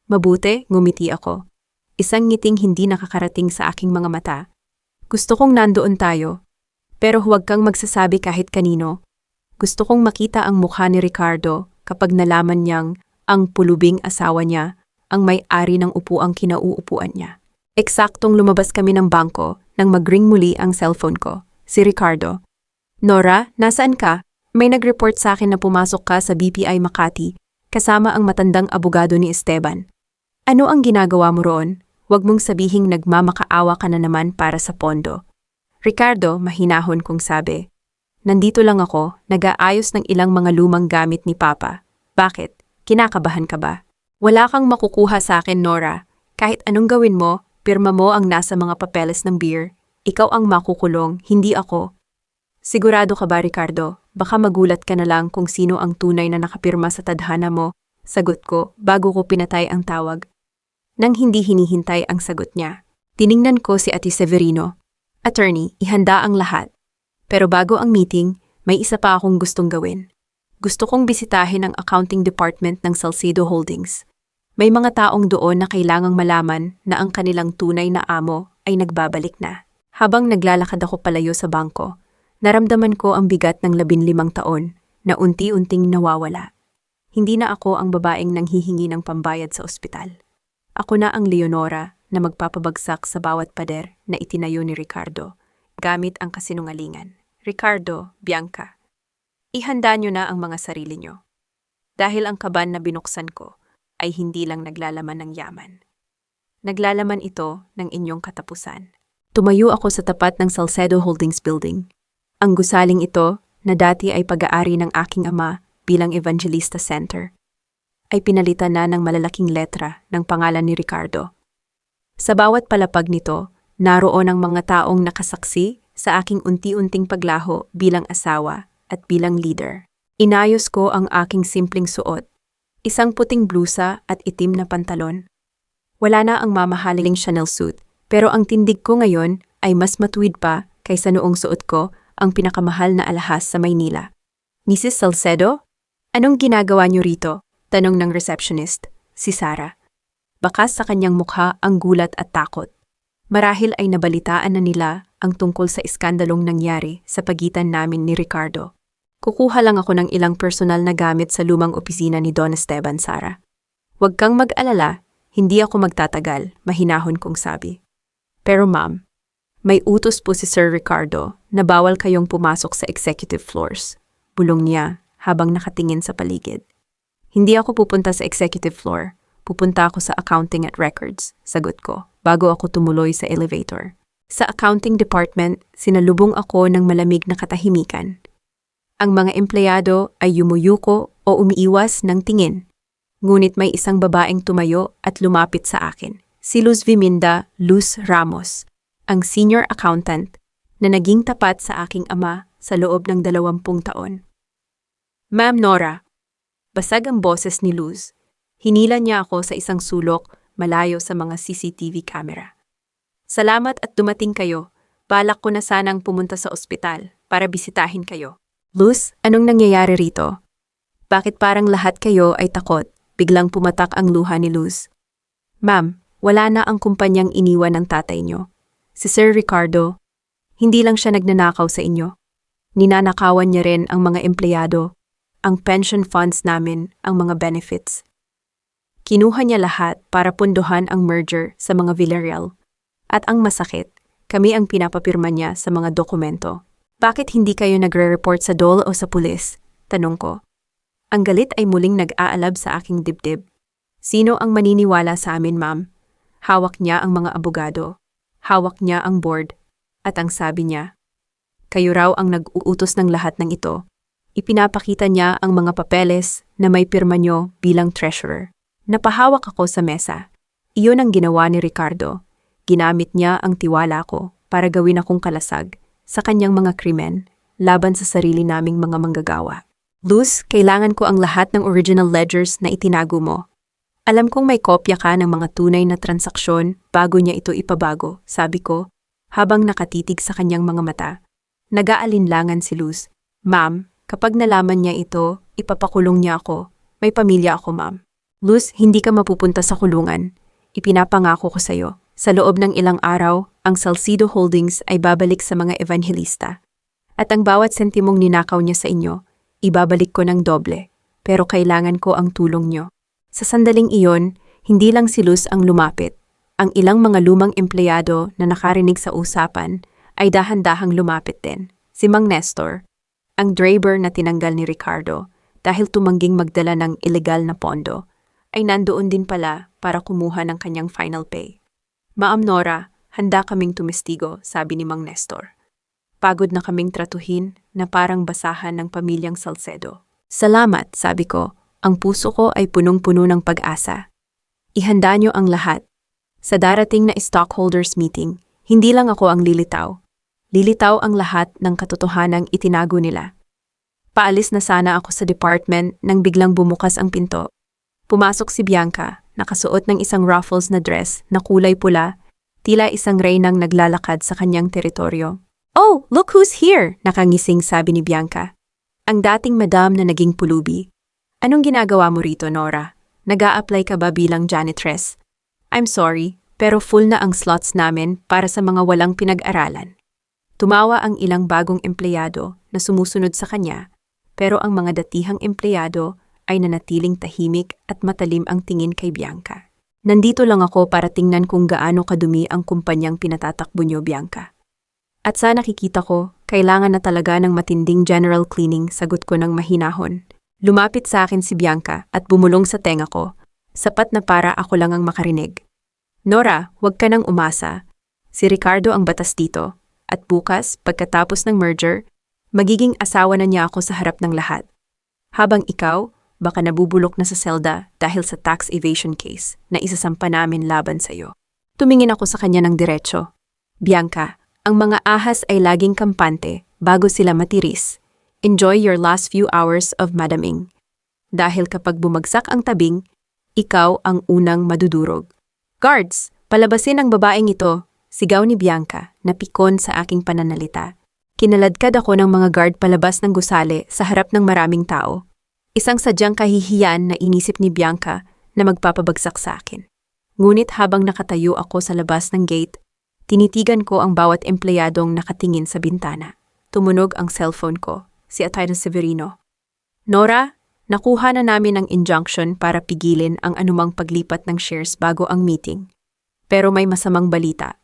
Mabuti, ngumiti ako. Isang ngiting hindi nakakarating sa aking mga mata. Gusto kong nandoon tayo, pero huwag kang magsasabi kahit kanino. Gusto kong makita ang mukha ni Ricardo kapag nalaman niyang ang pulubing asawa niya ang may-ari ng upuang kinauupuan niya. Eksaktong lumabas kami ng bangko nang mag-ring muli ang cellphone ko. Si Ricardo. Nora, nasaan ka? May nag-report sa akin na pumasok ka sa BPI Makati kasama ang matandang abogado ni Esteban. Ano ang ginagawa mo roon? Huwag mong sabihing nagmamakaawa ka na naman para sa pondo. Ricardo, mahinahon kong sabi. Nandito lang ako, nag-aayos ng ilang mga lumang gamit ni Papa. Bakit? Kinakabahan ka ba? Wala kang makukuha sa akin, Nora. Kahit anong gawin mo, pirma mo ang nasa mga papeles ng beer. Ikaw ang makukulong, hindi ako. Sigurado ka ba, Ricardo? Baka magulat ka na lang kung sino ang tunay na nakapirma sa tadhana mo. Sagot ko, bago ko pinatay ang tawag. Nang hindi hinihintay ang sagot niya, tiningnan ko si Ate Severino. Attorney, ihanda ang lahat. Pero bago ang meeting, may isa pa akong gustong gawin. Gusto kong bisitahin ang accounting department ng Salcedo Holdings. May mga taong doon na kailangang malaman na ang kanilang tunay na amo ay nagbabalik na. Habang naglalakad ako palayo sa bangko, naramdaman ko ang bigat ng 15 taon na unti-unting nawawala. Hindi na ako ang babaeng nanghihingi ng pambayad sa ospital. Ako na ang Leonora na magpapabagsak sa bawat pader na itinayo ni Ricardo gamit ang kasinungalingan. Ricardo, Bianca, ihanda nyo na ang mga sarili nyo. Dahil ang kaban na binuksan ko ay hindi lang naglalaman ng yaman. Naglalaman ito ng inyong katapusan. Tumayo ako sa tapat ng Salcedo Holdings Building. Ang gusaling ito, na dati ay pag-aari ng aking ama bilang Evangelista Center, ay pinalitan na ng malalaking letra ng pangalan ni Ricardo. Sa bawat palapag nito, naroon ang mga taong nakasaksi sa aking unti-unting paglaho bilang asawa at bilang leader. Inayos ko ang aking simpleng suot, isang puting blusa at itim na pantalon. Wala na ang mamahaling Chanel suit, pero ang tindig ko ngayon ay mas matuwid pa kaysa noong suot ko ang pinakamahal na alahas sa Maynila. Mrs. Salcedo, anong ginagawa niyo rito? Tanong ng receptionist, si Sarah. Bakas sa kanyang mukha ang gulat at takot. Marahil ay nabalitaan na nila ang tungkol sa iskandalong nangyari sa pagitan namin ni Ricardo. Kukuha lang ako ng ilang personal na gamit sa lumang opisina ni Don Esteban, Sarah. Huwag kang mag-alala, hindi ako magtatagal, mahinahon kong sabi. Pero ma'am, may utos po si Sir Ricardo na bawal kayong pumasok sa executive floors. Bulong niya habang nakatingin sa paligid. Hindi ako pupunta sa executive floor. Pupunta ako sa accounting at records, sagot ko, bago ako tumuloy sa elevator. Sa accounting department, sinalubong ako ng malamig na katahimikan. Ang mga empleyado ay yumuyuko o umiiwas ng tingin. Ngunit may isang babaeng tumayo at lumapit sa akin, si Luz Viminda Luz Ramos, ang senior accountant na naging tapat sa aking ama sa loob ng 20 taon. Ma'am Nora, basag ang boses ni Luz. Hinila niya ako sa isang sulok malayo sa mga CCTV camera. Salamat at dumating kayo. Balak ko na sanang pumunta sa ospital para bisitahin kayo. Luz, anong nangyayari rito? Bakit parang lahat kayo ay takot? Biglang pumatak ang luha ni Luz. Ma'am, wala na ang kumpanyang iniwan ng tatay niyo. Si Sir Ricardo, hindi lang siya nagnanakaw sa inyo. Ninanakawan niya rin ang mga empleyado, ang pension funds namin, ang mga benefits. Kinuha niya lahat para punduhan ang merger sa mga Villarreal. At ang masakit, kami ang pinapapirma niya sa mga dokumento. Bakit hindi kayo nagre-report sa DOL o sa pulis? Tanong ko. Ang galit ay muling nag-aalab sa aking dibdib. Sino ang maniniwala sa amin, ma'am? Hawak niya ang mga abogado. Hawak niya ang board. At ang sabi niya, kayo raw ang nag-uutos ng lahat ng ito. Ipinapakita niya ang mga papeles na may pirma niyo bilang treasurer. Napahawak ako sa mesa. Iyon ang ginawa ni Ricardo. Ginamit niya ang tiwala ko para gawin akong kalasag sa kanyang mga krimen laban sa sarili naming mga manggagawa. Luz, kailangan ko ang lahat ng original ledgers na itinago mo. Alam kong may kopya ka ng mga tunay na transaksyon bago niya ito ipabago, sabi ko, habang nakatitig sa kanyang mga mata. Nag-aalinlangan si Luz. Ma'am, kapag nalaman niya ito, ipapakulong niya ako. May pamilya ako, ma'am. Luz, hindi ka mapupunta sa kulungan. Ipinapangako ko sa'yo. Sa loob ng ilang araw, ang Salcido Holdings ay babalik sa mga evangelista. At ang bawat sentimong ninakaw niya sa inyo, ibabalik ko ng doble. Pero kailangan ko ang tulong niyo. Sa sandaling iyon, hindi lang si Luz ang lumapit. Ang ilang mga lumang empleyado na nakarinig sa usapan ay dahan-dahang lumapit din. Si Mang Nestor, ang driver na tinanggal ni Ricardo dahil tumangging magdala ng ilegal na pondo, ay nandoon din pala para kumuha ng kanyang final pay. Ma'am Nora, handa kaming tumestigo, sabi ni Mang Nestor. Pagod na kaming tratuhin na parang basahan ng pamilyang Salcedo. Salamat, sabi ko. Ang puso ko ay punong-puno ng pag-asa. Ihanda niyo ang lahat. Sa darating na stockholders meeting, hindi lang ako ang lilitaw. Lilitaw ang lahat ng katotohanang itinago nila. Paalis na sana ako sa department nang biglang bumukas ang pinto. Pumasok si Bianca, nakasuot ng isang ruffles na dress na kulay pula, tila isang reynang naglalakad sa kanyang teritoryo. Oh, look who's here! Nakangising sabi ni Bianca. Ang dating madam na naging pulubi. Anong ginagawa mo rito, Nora? Nag-a-apply ka ba bilang janitress? I'm sorry, pero full na ang slots namin para sa mga walang pinag-aralan. Tumawa ang ilang bagong empleyado na sumusunod sa kanya, pero ang mga datihang empleyado ay nanatiling tahimik at matalim ang tingin kay Bianca. Nandito lang ako para tingnan kung gaano kadumi ang kumpanyang pinatatakbo niyo, Bianca. At sa nakikita ko, kailangan na talaga ng matinding general cleaning, sagot ko ng mahinahon. Lumapit sa akin si Bianca at bumulong sa tenga ko, sapat na para ako lang ang makarinig. Nora, huwag ka nang umasa. Si Ricardo ang batas dito, at bukas, pagkatapos ng merger, magiging asawa na niya ako sa harap ng lahat. Habang ikaw, baka nabubulok na sa selda dahil sa tax evasion case na isasampa namin laban sa iyo. Tumingin ako sa kanya ng diretsyo. Bianca, ang mga ahas ay laging kampante bago sila matiris. Enjoy your last few hours of madaming. Dahil kapag bumagsak ang tabing, ikaw ang unang madudurog. Guards, palabasin ang babaeng ito, sigaw ni Bianca na pikon sa aking pananalita. Kinaladkad ako ng mga guard palabas ng gusali sa harap ng maraming tao. Isang sadyang kahihiyan na inisip ni Bianca na magpapabagsak sa akin. Ngunit habang nakatayo ako sa labas ng gate, tinitigan ko ang bawat empleyadong nakatingin sa bintana. Tumunog ang cellphone ko, si Atay Severino. Nora, nakuha na namin ang injunction para pigilin ang anumang paglipat ng shares bago ang meeting. Pero may masamang balita.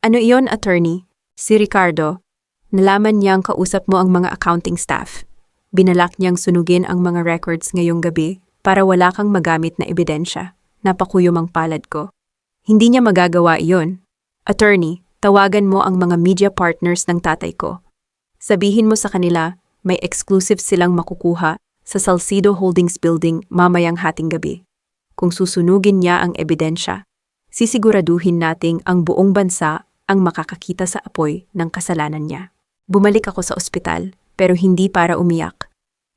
Ano iyon, attorney? Si Ricardo. Nalaman niyang kausap mo ang mga accounting staff. Binalak niyang sunugin ang mga records ngayong gabi para wala kang magamit na ebidensya. Napakuyom ang palad ko. Hindi niya magagawa iyon. Attorney, tawagan mo ang mga media partners ng tatay ko. Sabihin mo sa kanila, may exclusive silang makukuha sa Salcido Holdings Building mamayang hating gabi. Kung susunugin niya ang ebidensya, sisiguraduhin nating ang buong bansa ang makakakita sa apoy ng kasalanan niya. Bumalik ako sa ospital pero hindi para umiyak.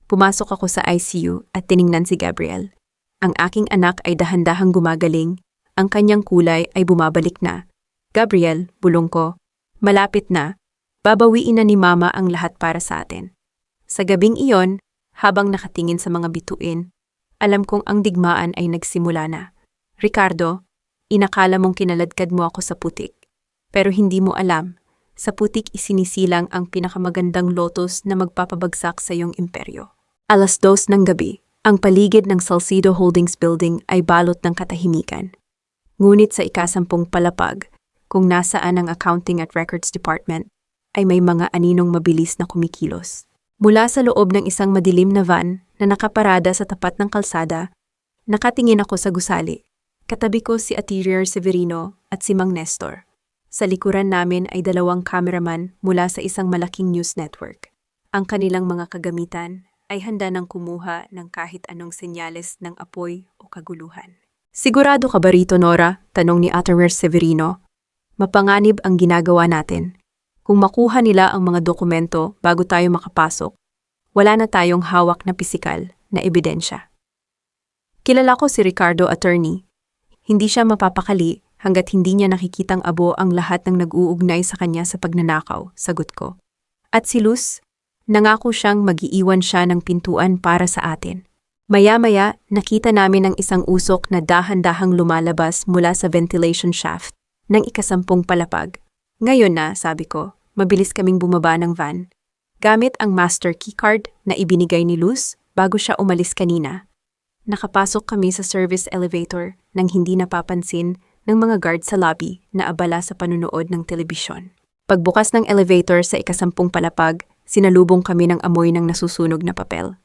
Pumasok ako sa ICU at tiningnan si Gabriel. Ang aking anak ay dahan-dahang gumagaling, ang kanyang kulay ay bumabalik na. Gabriel, bulong ko, malapit na, babawiin na ni Mama ang lahat para sa atin. Sa gabing iyon, habang nakatingin sa mga bituin, alam kong ang digmaan ay nagsimula na. Ricardo, inakala mong kinaladkad mo ako sa putik. Pero hindi mo alam, sa putik isinisilang ang pinakamagandang lotos na magpapabagsak sa iyong imperyo. 2:00 ng gabi, ang paligid ng Salcido Holdings Building ay balot ng katahimikan. Ngunit sa ika-10 palapag, kung nasaan ang Accounting at Records Department, ay may mga aninong mabilis na kumikilos. Mula sa loob ng isang madilim na van na nakaparada sa tapat ng kalsada, nakatingin ako sa gusali. Katabi ko si Atirier Severino at si Mang Nestor. Sa likuran namin ay 2 cameraman mula sa isang malaking news network. Ang kanilang mga kagamitan ay handa nang kumuha ng kahit anong senyales ng apoy o kaguluhan. Sigurado ka ba rito, Nora? Tanong ni Atirier Severino. Mapanganib ang ginagawa natin. Kung makuha nila ang mga dokumento bago tayo makapasok, wala na tayong hawak na pisikal na ebidensya. Kilala ko si Ricardo, attorney. Hindi siya mapapakali hanggat hindi niya nakikitang abo ang lahat ng nag-uugnay sa kanya sa pagnanakaw, sagot ko. At si Luz, nangako siyang mag-iiwan siya ng pintuan para sa atin. Maya-maya, nakita namin ang isang usok na dahan-dahang lumalabas mula sa ventilation shaft ng ika-10 palapag. Ngayon na, sabi ko, mabilis kaming bumaba ng van. Gamit ang master keycard na ibinigay ni Luz bago siya umalis kanina. Nakapasok kami sa service elevator nang hindi napapansin ng mga guard sa lobby na abala sa panunood ng telebisyon. Pagbukas ng elevator sa ika-10 palapag, sinalubong kami ng amoy ng nasusunog na papel.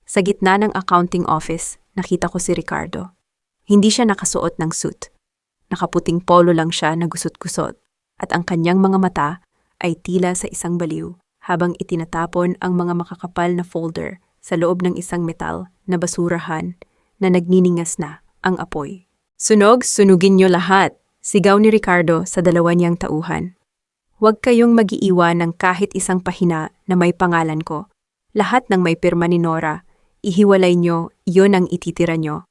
Sa gitna ng accounting office, nakita ko si Ricardo. Hindi siya nakasuot ng suit. Nakaputing polo lang siya na gusot-gusot, at ang kanyang mga mata ay tila sa isang baliw habang itinatapon ang mga makakapal na folder sa loob ng isang metal na basurahan na nagniningas na ang apoy. Sunog, sunugin niyo lahat, sigaw ni Ricardo sa 2 niyang tauhan. Huwag kayong mag-iiwan ng kahit isang pahina na may pangalan ko. Lahat ng may pirma ni Nora, ihiwalay niyo, iyon ang ititira niyo.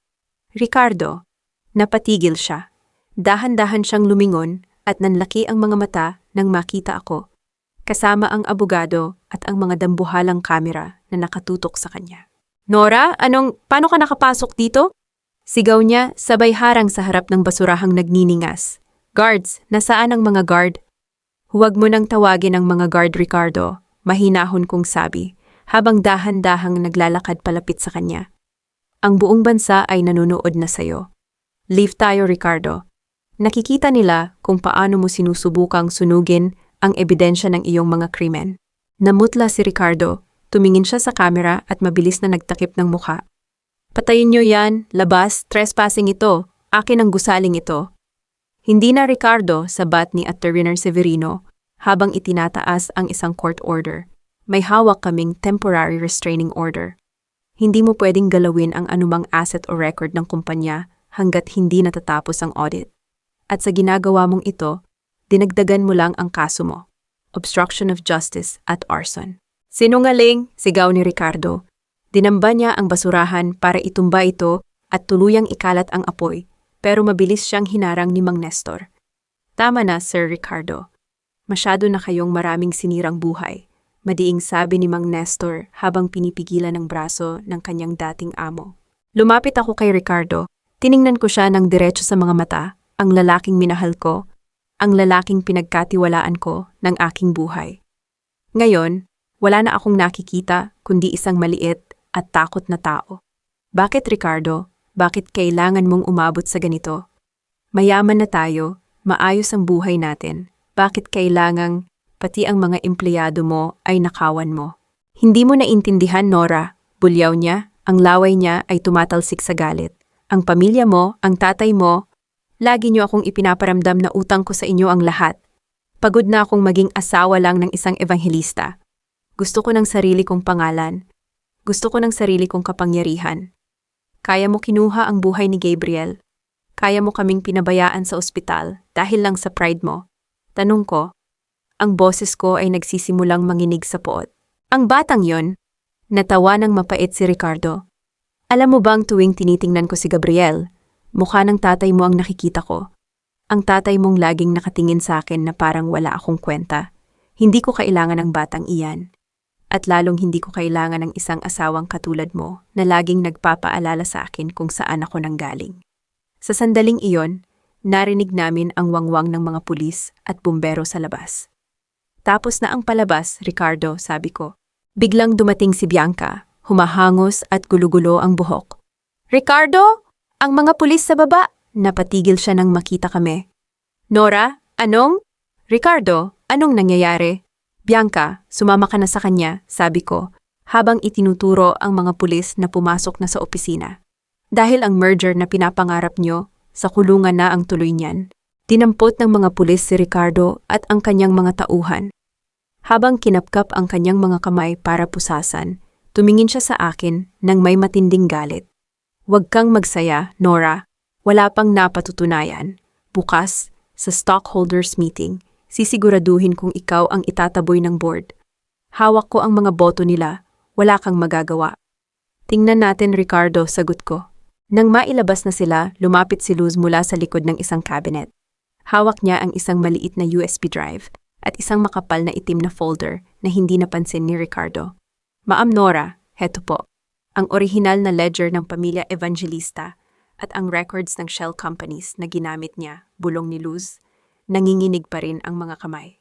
Ricardo, napatigil siya. Dahan-dahan siyang lumingon at nanlaki ang mga mata nang makita ako, kasama ang abogado at ang mga dambuhalang kamera na nakatutok sa kanya. Nora, paano ka nakapasok dito? Sigaw niya sabay harang sa harap ng basurahang nagniningas. Guards, nasaan ang mga guard? Huwag mo nang tawagin ang mga guard, Ricardo, mahinahon kong sabi, habang dahan-dahang naglalakad palapit sa kanya. Ang buong bansa ay nanonood na sayo. Leave tayo, Ricardo. Nakikita nila kung paano mo sinusubukang sunugin ang ebidensya ng iyong mga krimen. Namutla si Ricardo, tumingin siya sa kamera at mabilis na nagtakip ng mukha. Patayin niyo yan, labas, trespassing ito, akin ang gusaling ito. Hindi na Ricardo, sabat ni Attorney Severino habang itinataas ang isang court order. May hawak kaming temporary restraining order. Hindi mo pwedeng galawin ang anumang asset o record ng kumpanya hanggat hindi natatapos ang audit. At sa ginagawa mong ito, dinagdagan mo lang ang kaso mo, obstruction of justice at arson. Sinungaling, sigaw ni Ricardo. Dinamba niya ang basurahan para itumba ito at tuluyang ikalat ang apoy, pero mabilis siyang hinarang ni Mang Nestor. Tama na, Sir Ricardo. Masyado na kayong maraming sinirang buhay, madiing sabi ni Mang Nestor habang pinipigilan ng braso ng kanyang dating amo. Lumapit ako kay Ricardo, tiningnan ko siya ng diretso sa mga mata, ang lalaking minahal ko, ang lalaking pinagkatiwalaan ko ng aking buhay. Ngayon, wala na akong nakikita kundi isang maliit at takot na tao. Bakit, Ricardo? Bakit kailangan mong umabot sa ganito? Mayaman na tayo, maayos ang buhay natin. Bakit kailangang pati ang mga empleyado mo ay nakawan mo? Hindi mo naintindihan, Nora. Bulyaw niya, ang laway niya ay tumatalsik sa galit. Ang pamilya mo, ang tatay mo, lagi niyo akong ipinaparamdam na utang ko sa inyo ang lahat. Pagod na akong maging asawa lang ng isang ebanghelista. Gusto ko ng sarili kong pangalan. Gusto ko ng sarili kong kapangyarihan. Kaya mo kinuha ang buhay ni Gabriel. Kaya mo kaming pinabayaan sa ospital dahil lang sa pride mo. Tanong ko, ang boses ko ay nagsisimulang manginig sa poot. Ang batang yon, natawa ng mapait si Ricardo. Alam mo bang tuwing tinitingnan ko si Gabriel, mukha ng tatay mo ang nakikita ko. Ang tatay mong laging nakatingin sa akin na parang wala akong kwenta. Hindi ko kailangan ng batang iyan. At lalong hindi ko kailangan ng isang asawang katulad mo na laging nagpapaalala sa akin kung saan ako nanggaling. Sa sandaling iyon, narinig namin ang wangwang ng mga pulis at bumbero sa labas. Tapos na ang palabas, Ricardo, sabi ko. Biglang dumating si Bianca, humahangos at gulugulo ang buhok. Ricardo, ang mga pulis sa baba! Napatigil siya nang makita kami. Nora, anong? Ricardo, anong nangyayari? Bianca, sumama ka na sa kanya, sabi ko, habang itinuturo ang mga pulis na pumasok na sa opisina. Dahil ang merger na pinapangarap nyo, sa kulungan na ang tuloy niyan. Dinampot ng mga pulis si Ricardo at ang kanyang mga tauhan. Habang kinapkap ang kanyang mga kamay para pusasan, tumingin siya sa akin nang may matinding galit. Huwag kang magsaya, Nora. Wala pang napatutunayan. Bukas, sa stockholders meeting, sisiguraduhin kung ikaw ang itataboy ng board. Hawak ko ang mga boto nila. Wala kang magagawa. Tingnan natin, Ricardo, sagot ko. Nang mailabas na sila, lumapit si Luz mula sa likod ng isang cabinet. Hawak niya ang isang maliit na USB drive at isang makapal na itim na folder na hindi napansin ni Ricardo. Ma'am Nora, heto po. Ang orihinal na ledger ng pamilya Evangelista at ang records ng shell companies na ginamit niya, bulong ni Luz, nanginginig pa rin ang mga kamay.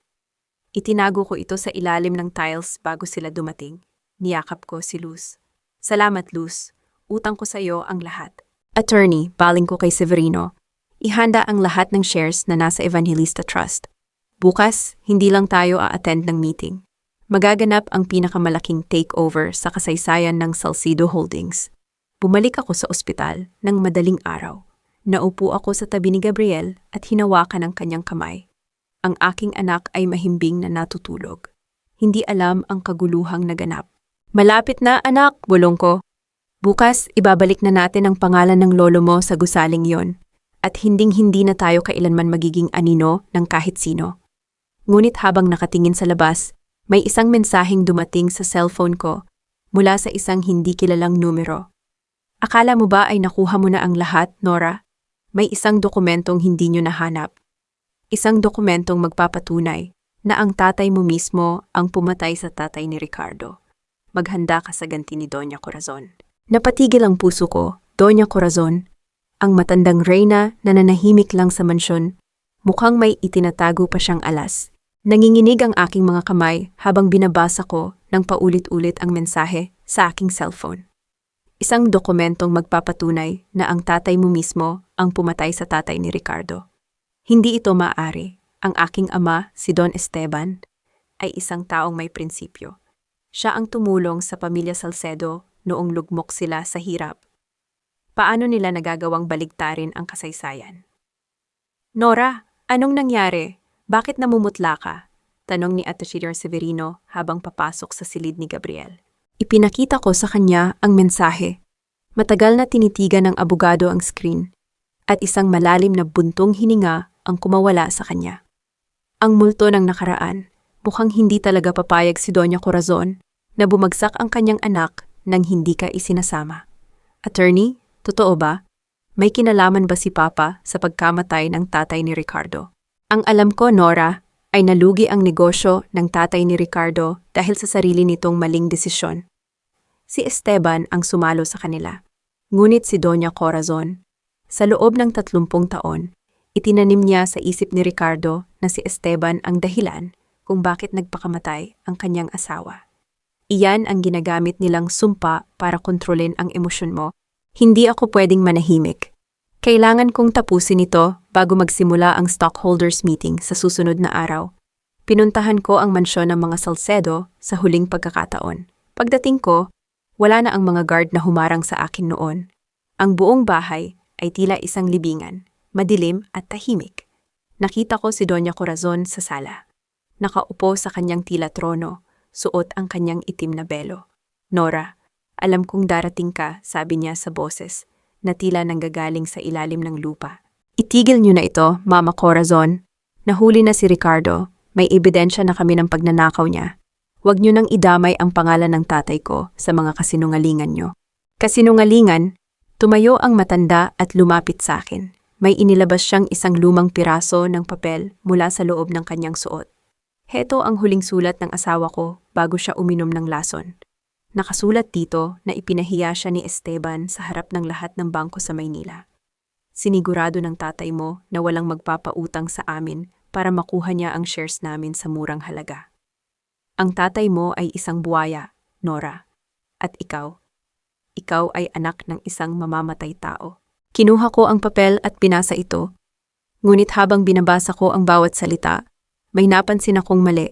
Itinago ko ito sa ilalim ng tiles bago sila dumating. Niyakap ko si Luz. Salamat, Luz. Utang ko sa iyo ang lahat. Attorney, baling ko kay Severino. Ihanda ang lahat ng shares na nasa Evangelista Trust. Bukas, hindi lang tayo a-attend ng meeting. Magaganap ang pinakamalaking takeover sa kasaysayan ng Salcido Holdings. Bumalik ako sa ospital ng madaling araw. Naupo ako sa tabi ni Gabriel at hinawakan ang kanyang kamay. Ang aking anak ay mahimbing na natutulog. Hindi alam ang kaguluhang naganap. Malapit na, anak, bulong ko. Bukas, ibabalik na natin ang pangalan ng lolo mo sa gusaling yon. At hinding-hindi na tayo kailanman magiging anino ng kahit sino. Ngunit habang nakatingin sa labas, may isang mensaheng dumating sa cellphone ko mula sa isang hindi kilalang numero. Akala mo ba ay nakuha mo na ang lahat, Nora? May isang dokumentong hindi nyo nahanap. Isang dokumentong magpapatunay na ang tatay mo mismo ang pumatay sa tatay ni Ricardo. Maghanda ka sa ganti ni Doña Corazon. Napatigil ang puso ko, Doña Corazon, ang matandang reyna na nanahimik lang sa mansyon, mukhang may itinatago pa siyang alas. Nanginginig ang aking mga kamay habang binabasa ko ng paulit-ulit ang mensahe sa aking cellphone. Isang dokumentong magpapatunay na ang tatay mo mismo ang pumatay sa tatay ni Ricardo. Hindi ito maaari. Ang aking ama, si Don Esteban, ay isang taong may prinsipyo. Siya ang tumulong sa pamilya Salcedo noong lugmok sila sa hirap. Paano nila nagagawang baligtarin ang kasaysayan? Nora, anong nangyari? Bakit namumutla ka? Tanong ni Attorney Severino habang papasok sa silid ni Gabriel. Ipinakita ko sa kanya ang mensahe. Matagal na tinitigan ng abogado ang screen at isang malalim na buntong hininga ang kumawala sa kanya. Ang multo ng nakaraan, mukhang hindi talaga papayag si Doña Corazon na bumagsak ang kanyang anak nang hindi ka isinasama. Attorney, totoo ba? May kinalaman ba si Papa sa pagkamatay ng tatay ni Ricardo? Ang alam ko, Nora, ay nalugi ang negosyo ng tatay ni Ricardo dahil sa sarili nitong maling desisyon. Si Esteban ang sumalo sa kanila. Ngunit si Doña Corazon, sa loob ng 30 taon, itinanim niya sa isip ni Ricardo na si Esteban ang dahilan kung bakit nagpakamatay ang kanyang asawa. Iyan ang ginagamit nilang sumpa para kontrolin ang emosyon mo. Hindi ako pwedeng manahimik. Kailangan kong tapusin ito bago magsimula ang stockholders meeting sa susunod na araw. Pinuntahan ko ang mansyon ng mga Salcedo sa huling pagkakataon. Pagdating ko, wala na ang mga guard na humarang sa akin noon. Ang buong bahay ay tila isang libingan, madilim at tahimik. Nakita ko si Doña Corazon sa sala. Nakaupo sa kanyang tila trono, suot ang kanyang itim na belo. Nora, alam kong darating ka, sabi niya sa boses, na tila nanggagaling sa ilalim ng lupa. Itigil niyo na ito, Mama Corazon. Nahuli na si Ricardo. May ebidensya na kami ng pagnanakaw niya. Huwag niyo nang idamay ang pangalan ng tatay ko sa mga kasinungalingan niyo. Kasinungalingan, tumayo ang matanda at lumapit sa akin. May inilabas siyang isang lumang piraso ng papel mula sa loob ng kanyang suot. Heto ang huling sulat ng asawa ko bago siya uminom ng lason. Nakasulat dito na ipinahiya siya ni Esteban sa harap ng lahat ng bangko sa Maynila. Sinigurado ng tatay mo na walang magpapautang sa amin para makuha niya ang shares namin sa murang halaga. Ang tatay mo ay isang buwaya, Nora. At ikaw ay anak ng isang mamamatay tao. Kinuha ko ang papel at binasa ito. Ngunit habang binabasa ko ang bawat salita, may napansin akong mali.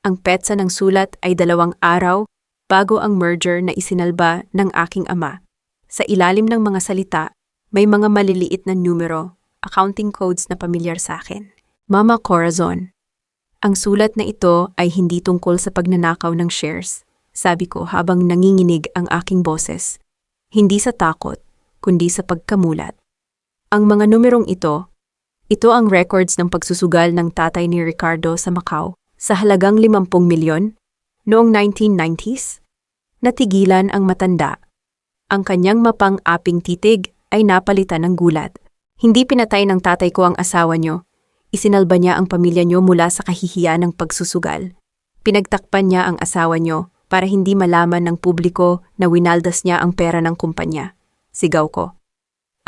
Ang petsa ng sulat ay 2 araw bago ang merger na isinalba ng aking ama. Sa ilalim ng mga salita, may mga maliliit na numero, accounting codes na pamilyar sa akin. Mama Corazon. Ang sulat na ito ay hindi tungkol sa pagnanakaw ng shares, sabi ko habang nanginginig ang aking boses. Hindi sa takot, kundi sa pagkamulat. Ang mga numerong ito ang records ng pagsusugal ng tatay ni Ricardo sa Macau sa halagang 50 milyon noong 1990s. Natigilan ang matanda. Ang kanyang mapang-aping titig ay napalitan ng gulat. Hindi pinatay ng tatay ko ang asawa niyo. Isinalba niya ang pamilya niyo mula sa kahihiyan ng pagsusugal. Pinagtakpan niya ang asawa niyo para hindi malaman ng publiko na winaldas niya ang pera ng kumpanya. Sigaw ko.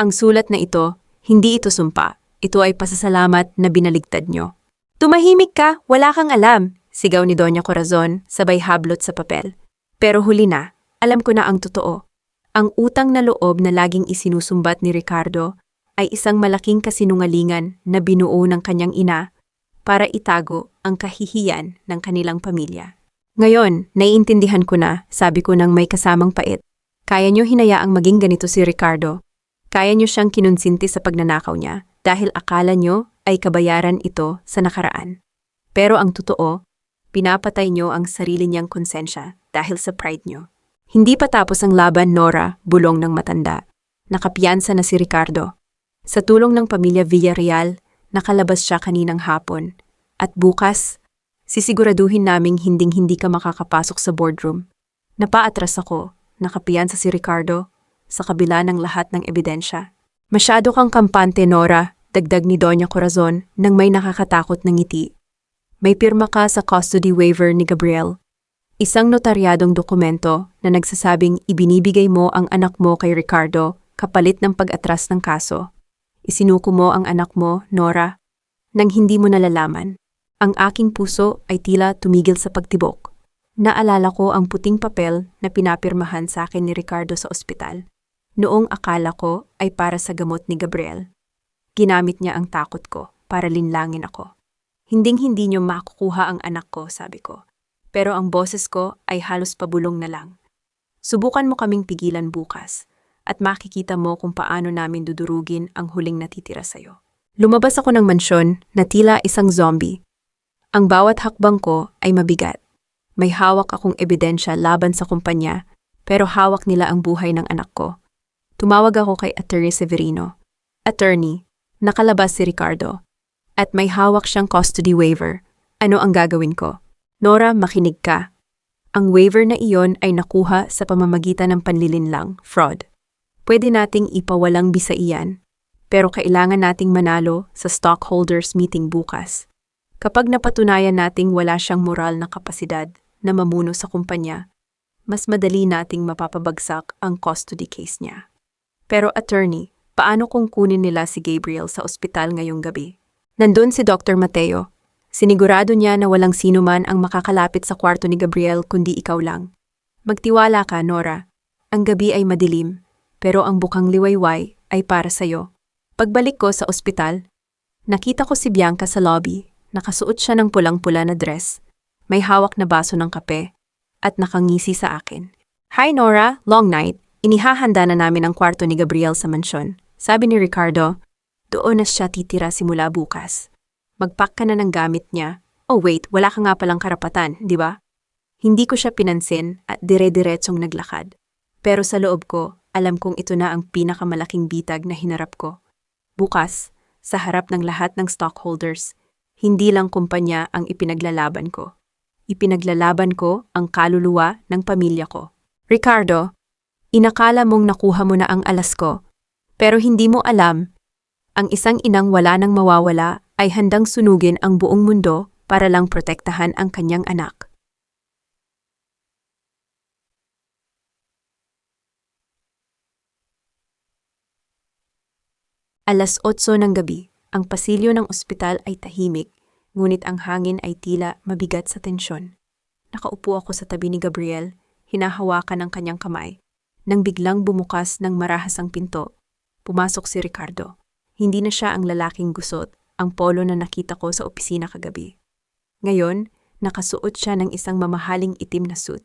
Ang sulat na ito, hindi ito sumpa. Ito ay pasasalamat na binaligtad niyo. Tumahimik ka, wala kang alam, sigaw ni Doña Corazon sabay hablot sa papel. Pero huli na, alam ko na ang totoo. Ang utang na loob na laging isinusumbat ni Ricardo ay isang malaking kasinungalingan na binuo ng kanyang ina para itago ang kahihiyan ng kanilang pamilya. Ngayon, naiintindihan ko na, sabi ko nang may kasamang pait. Kaya niyo hinayaang maging ganito si Ricardo. Kaya niyo siyang kinonsinti sa pagnanakaw niya dahil akala niyo ay kabayaran ito sa nakaraan. Pero ang totoo, pinapatay niyo ang sarili niyang konsensya dahil sa pride niyo. Hindi pa tapos ang laban, Nora, bulong ng matanda. Nakapiyansa na si Ricardo. Sa tulong ng pamilya Villarreal, nakalabas siya kaninang hapon. At bukas, sisiguraduhin naming hinding-hindi ka makakapasok sa boardroom. Napaatras ako, nakapiyansa si Ricardo, sa kabila ng lahat ng ebidensya. Masyado kang kampante, Nora, dagdag ni Doña Corazon nang may nakakatakot na ngiti. May pirma ka sa custody waiver ni Gabriel. Isang notaryadong dokumento na nagsasabing ibinibigay mo ang anak mo kay Ricardo kapalit ng pag-atras ng kaso. Isinuko mo ang anak mo, Nora, nang hindi mo nalalaman. Ang aking puso ay tila tumigil sa pagtibok. Naalala ko ang puting papel na pinapirmahan sa akin ni Ricardo sa ospital. Noong akala ko ay para sa gamot ni Gabriel. Ginamit niya ang takot ko para linlangin ako. Hinding-hindi niyo makukuha ang anak ko, sabi ko. Pero ang boses ko ay halos pabulong na lang. Subukan mo kaming pigilan bukas at makikita mo kung paano namin dudurugin ang huling natitira sa'yo. Lumabas ako ng mansyon na tila isang zombie. Ang bawat hakbang ko ay mabigat. May hawak akong ebidensya laban sa kumpanya, pero hawak nila ang buhay ng anak ko. Tumawag ako kay Attorney Severino. Attorney, nakalabas si Ricardo. At may hawak siyang custody waiver. Ano ang gagawin ko? Nora, makinig ka. Ang waiver na iyon ay nakuha sa pamamagitan ng panlilinlang, fraud. Pwede nating ipawalang bisa iyan, pero kailangan nating manalo sa stockholders meeting bukas. Kapag napatunayan nating wala siyang moral na kapasidad na mamuno sa kumpanya, mas madali nating mapapabagsak ang custody case niya. Pero attorney, paano kung kunin nila si Gabriel sa ospital ngayong gabi? Nandun si Dr. Mateo. Sinigurado niya na walang sino man ang makakalapit sa kwarto ni Gabriel kundi ikaw lang. Magtiwala ka, Nora. Ang gabi ay madilim, pero ang bukang liwayway ay para sa'yo. Pagbalik ko sa ospital, nakita ko si Bianca sa lobby. Nakasuot siya ng pulang-pula na dress. May hawak na baso ng kape at nakangisi sa akin. Hi Nora, long night. Inihahanda na namin ang kwarto ni Gabriel sa mansyon. Sabi ni Ricardo, doon na siya titira simula bukas. Mag-pack ka na ng gamit niya. Oh wait, wala ka nga palang karapatan, di ba? Hindi ko siya pinansin at dire-diretsong naglakad. Pero sa loob ko, alam kong ito na ang pinakamalaking bitag na hinarap ko. Bukas, sa harap ng lahat ng stockholders, hindi lang kumpanya ang ipinaglalaban ko. ipinaglalaban ko ang kaluluwa ng pamilya ko. Ricardo, inakala mong nakuha mo na ang alas ko, pero hindi mo alam, ang isang inang wala nang mawawala ay handang sunugin ang buong mundo para lang protektahan ang kanyang anak. Alas 8 ng gabi, ang pasilyo ng ospital ay tahimik, ngunit ang hangin ay tila mabigat sa tensyon. Nakaupo ako sa tabi ni Gabriel, hinahawakan ang kanyang kamay. Nang biglang bumukas ng marahas ang pinto, pumasok si Ricardo. Hindi na siya ang lalaking gusot, ang polo na nakita ko sa opisina kagabi. Ngayon, nakasuot siya ng isang mamahaling itim na suit.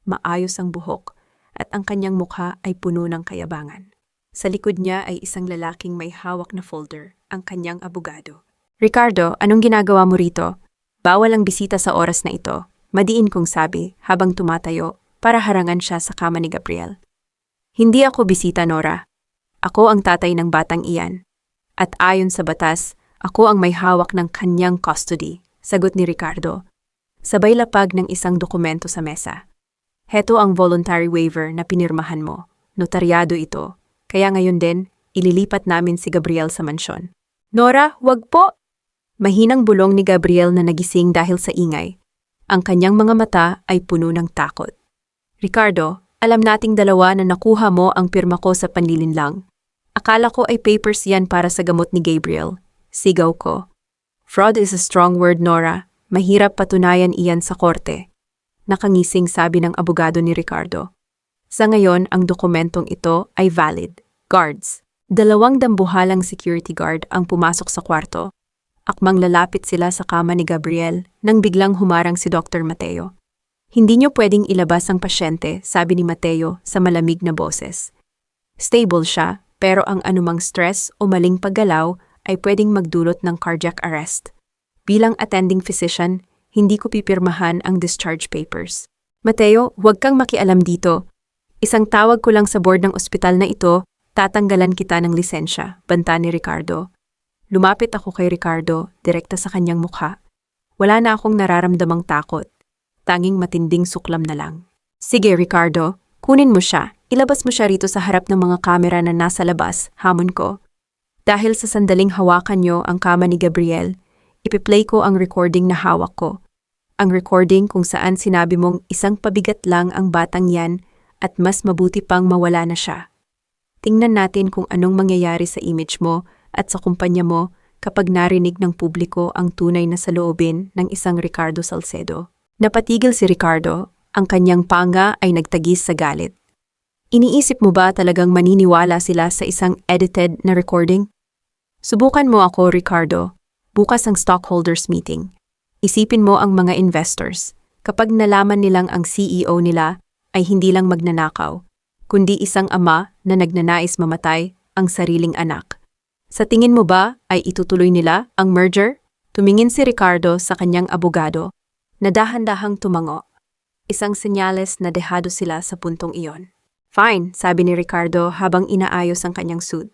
Maayos ang buhok, at ang kanyang mukha ay puno ng kayabangan. Sa likod niya ay isang lalaking may hawak na folder, ang kanyang abogado. Ricardo, anong ginagawa mo rito? Bawal ang bisita sa oras na ito, madiin kong sabi habang tumatayo para harangan siya sa kama ni Gabriel. Hindi ako bisita, Nora. Ako ang tatay ng batang iyan. At ayon sa batas, ako ang may hawak ng kanyang custody, sagot ni Ricardo. Sabay lapag ng isang dokumento sa mesa. Heto ang voluntary waiver na pinirmahan mo. Notaryado ito. Kaya ngayon din, ililipat namin si Gabriel sa mansyon. Nora, wag po! Mahinang bulong ni Gabriel na nagising dahil sa ingay. Ang kanyang mga mata ay puno ng takot. Ricardo, alam nating dalawa na nakuha mo ang pirma ko sa panlilinlang. Akala ko ay papers yan para sa gamot ni Gabriel. Sigaw ko. Fraud is a strong word, Nora. Mahirap patunayan iyan sa korte. Nakangising sabi ng abogado ni Ricardo. Sa ngayon, ang dokumentong ito ay valid. Guards. 2 dambuhalang security guard ang pumasok sa kwarto. Akmang lalapit sila sa kama ni Gabriel nang biglang humarang si Dr. Mateo. Hindi niyo pwedeng ilabas ang pasyente, sabi ni Mateo sa malamig na boses. Stable siya, pero ang anumang stress o maling paggalaw ay pwedeng magdulot ng cardiac arrest. Bilang attending physician, hindi ko pipirmahan ang discharge papers. Mateo, huwag kang makialam dito. Isang tawag ko lang sa board ng ospital na ito, tatanggalan kita ng lisensya, banta ni Ricardo. Lumapit ako kay Ricardo, direkta sa kanyang mukha. Wala na akong nararamdamang takot. Tanging matinding suklam na lang. Sige, Ricardo, kunin mo siya. Ilabas mo siya rito sa harap ng mga kamera na nasa labas, hamon ko. Dahil sa sandaling hawakan niyo ang kama ni Gabriel, ipiplay ko ang recording na hawak ko. Ang recording kung saan sinabi mong isang pabigat lang ang batang yan at mas mabuti pang mawala na siya. Tingnan natin kung anong mangyayari sa image mo at sa kumpanya mo kapag narinig ng publiko ang tunay na saloobin ng isang Ricardo Salcedo. Napatigil si Ricardo, ang kanyang panga ay nagtagis sa galit. Iniisip mo ba talagang maniniwala sila sa isang edited na recording? Subukan mo ako, Ricardo. Bukas ang stockholders meeting. Isipin mo ang mga investors. Kapag nalaman nilang ang CEO nila ay hindi lang magnanakaw, kundi isang ama na nagnanais mamatay ang sariling anak. Sa tingin mo ba ay itutuloy nila ang merger? Tumingin si Ricardo sa kanyang abogado, na dahan-dahang tumango. Isang senyales na dehado sila sa puntong iyon. Fine, sabi ni Ricardo habang inaayos ang kanyang suit.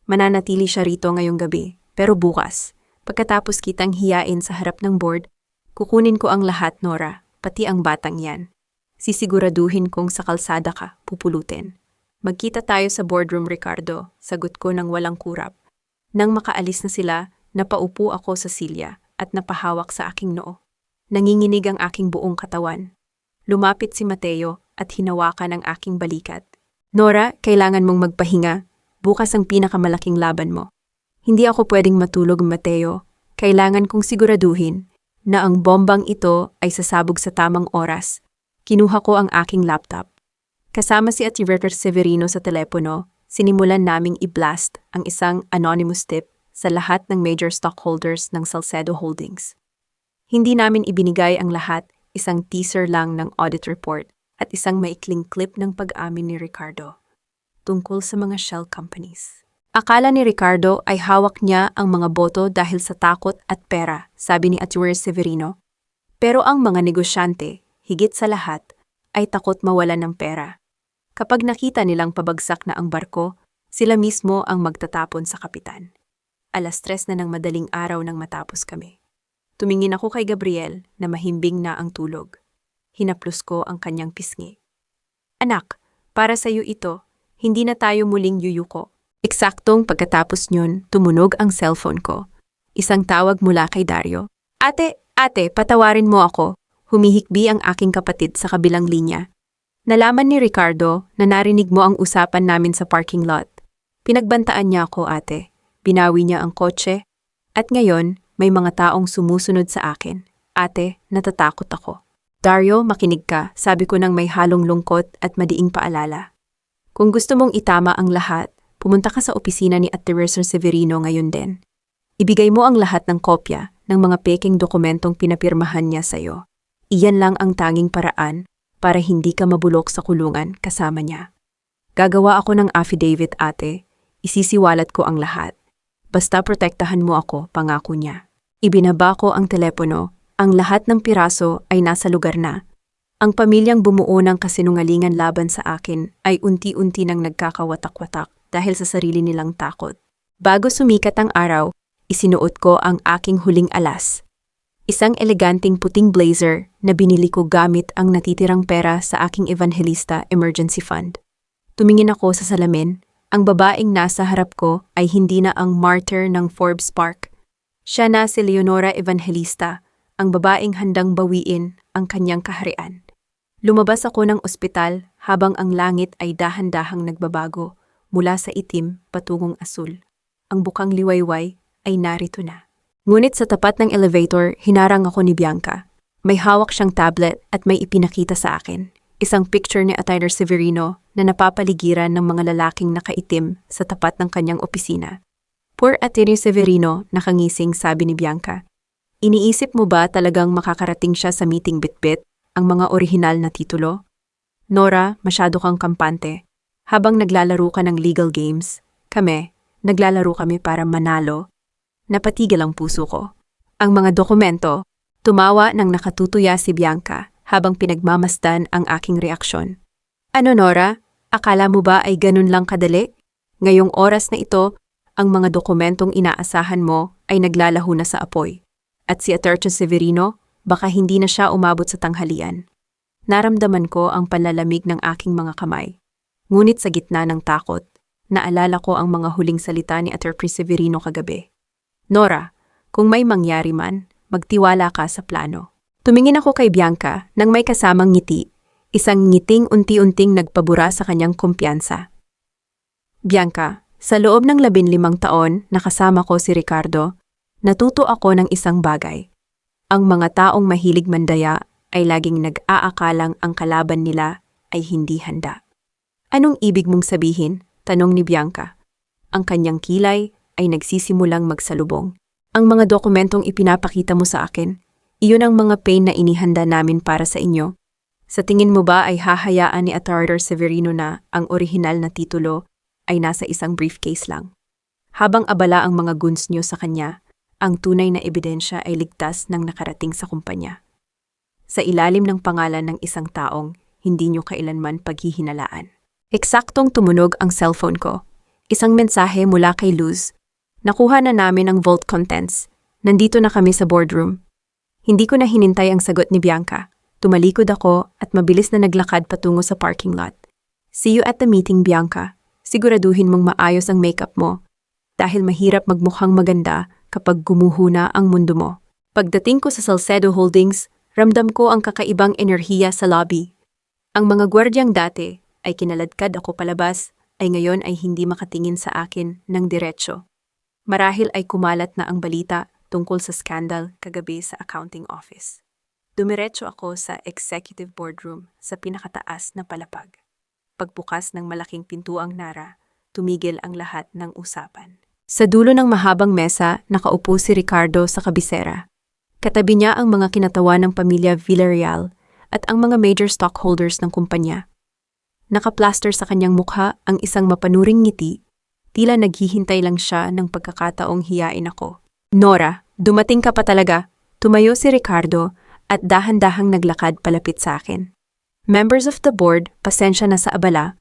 Mananatili siya rito ngayong gabi, pero bukas, pagkatapos kitang hiyain sa harap ng board, kukunin ko ang lahat, Nora, pati ang batang yan. Sisiguraduhin kong sa kalsada ka, pupulutin. Magkita tayo sa boardroom, Ricardo, sagot ko ng walang kurap. Nang makaalis na sila, napaupo ako sa silya at napahawak sa aking noo. Nanginginig ang aking buong katawan. Lumapit si Mateo at hinawakan ang aking balikat. Nora, kailangan mong magpahinga. Bukas ang pinakamalaking laban mo. Hindi ako pwedeng matulog, Mateo. Kailangan kong siguraduhin na ang bombang ito ay sasabog sa tamang oras. Kinuha ko ang aking laptop. Kasama si Atty. Severino sa telepono, sinimulan naming i-blast ang isang anonymous tip sa lahat ng major stockholders ng Salcedo Holdings. Hindi namin ibinigay ang lahat, isang teaser lang ng audit report at isang maikling clip ng pag-amin ni Ricardo tungkol sa mga shell companies. Akala ni Ricardo ay hawak niya ang mga boto dahil sa takot at pera, sabi ni Atty. Severino. Pero ang mga negosyante, higit sa lahat, ay takot mawalan ng pera. Kapag nakita nilang pabagsak na ang barko, sila mismo ang magtatapon sa kapitan. 3:00 na ng madaling araw nang matapos kami. Tumingin ako kay Gabriel na mahimbing na ang tulog. Hinaplos ko ang kanyang pisngi. Anak, para sa'yo ito, hindi na tayo muling yuyuko. Eksaktong pagkatapos nyon, tumunog ang cellphone ko. Isang tawag mula kay Dario. Ate, patawarin mo ako. Humihikbi ang aking kapatid sa kabilang linya. Nalaman ni Ricardo na narinig mo ang usapan namin sa parking lot. Pinagbantaan niya ako, ate. Binawi niya ang kotse. At ngayon, may mga taong sumusunod sa akin. Ate, natatakot ako. Dario, makinig ka, sabi ko nang may halong lungkot at madiing paalala. Kung gusto mong itama ang lahat, pumunta ka sa opisina ni Ate Teresa Severino ngayon din. Ibigay mo ang lahat ng kopya ng mga peking dokumentong pinapirmahan niya sa'yo. Iyan lang ang tanging paraan para hindi ka mabulok sa kulungan kasama niya. Gagawa ako ng affidavit, ate. Isisiwalat ko ang lahat. Basta protektahan mo ako, pangako niya. Ibinaba ko ang telepono. Ang lahat ng piraso ay nasa lugar na. Ang pamilyang bumuo ng kasinungalingan laban sa akin ay unti-unti nang nagkakawatak-watak dahil sa sarili nilang takot. Bago sumikat ang araw, isinuot ko ang aking huling alas. Isang eleganting puting blazer na binili ko gamit ang natitirang pera sa aking Evangelista Emergency Fund. Tumingin ako sa salamin. Ang babaeng nasa harap ko ay hindi na ang martyr ng Forbes Park. Siya na si Leonora Evangelista, ang babaeng handang bawiin ang kanyang kaharian. Lumabas ako ng ospital habang ang langit ay dahan-dahang nagbabago mula sa itim patungong asul. Ang bukang liwayway ay narito na. Ngunit sa tapat ng elevator, hinarang ako ni Bianca. May hawak siyang tablet at may ipinakita sa akin. Isang picture ni Atty. Severino na napapaligiran ng mga lalaking nakaitim sa tapat ng kanyang opisina. Poor Atty. Severino, nakangising, sabi ni Bianca. Iniisip mo ba talagang makakarating siya sa meeting bitbit ang mga orihinal na titulo? Nora, masyado kang kampante. Habang naglalaro ka ng legal games, naglalaro kami para manalo. Napatigil ang puso ko. Ang mga dokumento, tumawa ng nakatutuya si Bianca habang pinagmamasdan ang aking reaksyon. Ano, Nora? Akala mo ba ay ganun lang kadali? Ngayong oras na ito, ang mga dokumentong inaasahan mo ay naglalaho na sa apoy. At si Atty. Severino, baka hindi na siya umabot sa tanghalian. Naramdaman ko ang panlalamig ng aking mga kamay. Ngunit sa gitna ng takot, naalala ko ang mga huling salita ni Atty. Severino kagabi. Nora, kung may mangyari man, magtiwala ka sa plano. Tumingin ako kay Bianca nang may kasamang ngiti, isang ngiting unti-unting nagpabura sa kanyang kumpiyansa. Bianca, sa loob ng 15 taon na kasama ko si Ricardo, natuto ako ng isang bagay. Ang mga taong mahilig mandaya ay laging nag-aakalang ang kalaban nila ay hindi handa. Anong ibig mong sabihin? Tanong ni Bianca. Ang kanyang kilay ay nagsisimulang magsalubong. Ang mga dokumentong ipinapakita mo sa akin, iyon ang mga pain na inihanda namin para sa inyo. Sa tingin mo ba ay hahayaan ni Atty. Severino na ang orihinal na titulo ay nasa isang briefcase lang? Habang abala ang mga goons niyo sa kanya, ang tunay na ebidensya ay ligtas nang nakarating sa kumpanya. Sa ilalim ng pangalan ng isang taong hindi niyo kailanman paghihinalaan. Eksaktong tumunog ang cellphone ko. Isang mensahe mula kay Luz. Nakuha na namin ang vault contents. Nandito na kami sa boardroom. Hindi ko na hinintay ang sagot ni Bianca. Tumalikod ako at mabilis na naglakad patungo sa parking lot. See you at the meeting, Bianca. Siguraduhin mong maayos ang makeup mo. Dahil mahirap magmukhang maganda kapag gumuho na ang mundo mo. Pagdating ko sa Salcedo Holdings, ramdam ko ang kakaibang enerhiya sa lobby. Ang mga gwardyang dati ay kinaladkad ako palabas, ay ngayon ay hindi makatingin sa akin ng diretsyo. Marahil ay kumalat na ang balita tungkol sa skandal kagabi sa accounting office. Dumiretso ako sa executive boardroom sa pinakataas na palapag. Pagbukas ng malaking pintuang Nara, tumigil ang lahat ng usapan. Sa dulo ng mahabang mesa, nakaupo si Ricardo sa kabisera. Katabi niya ang mga kinatawan ng pamilya Villarreal at ang mga major stockholders ng kumpanya. Nakaplaster sa kanyang mukha ang isang mapanuring ngiti, tila naghihintay lang siya ng pagkakataong hiyain ako. Nora, dumating ka pa talaga. Tumayo si Ricardo at dahan-dahang naglakad palapit sa akin. Members of the board, pasensya na sa abala.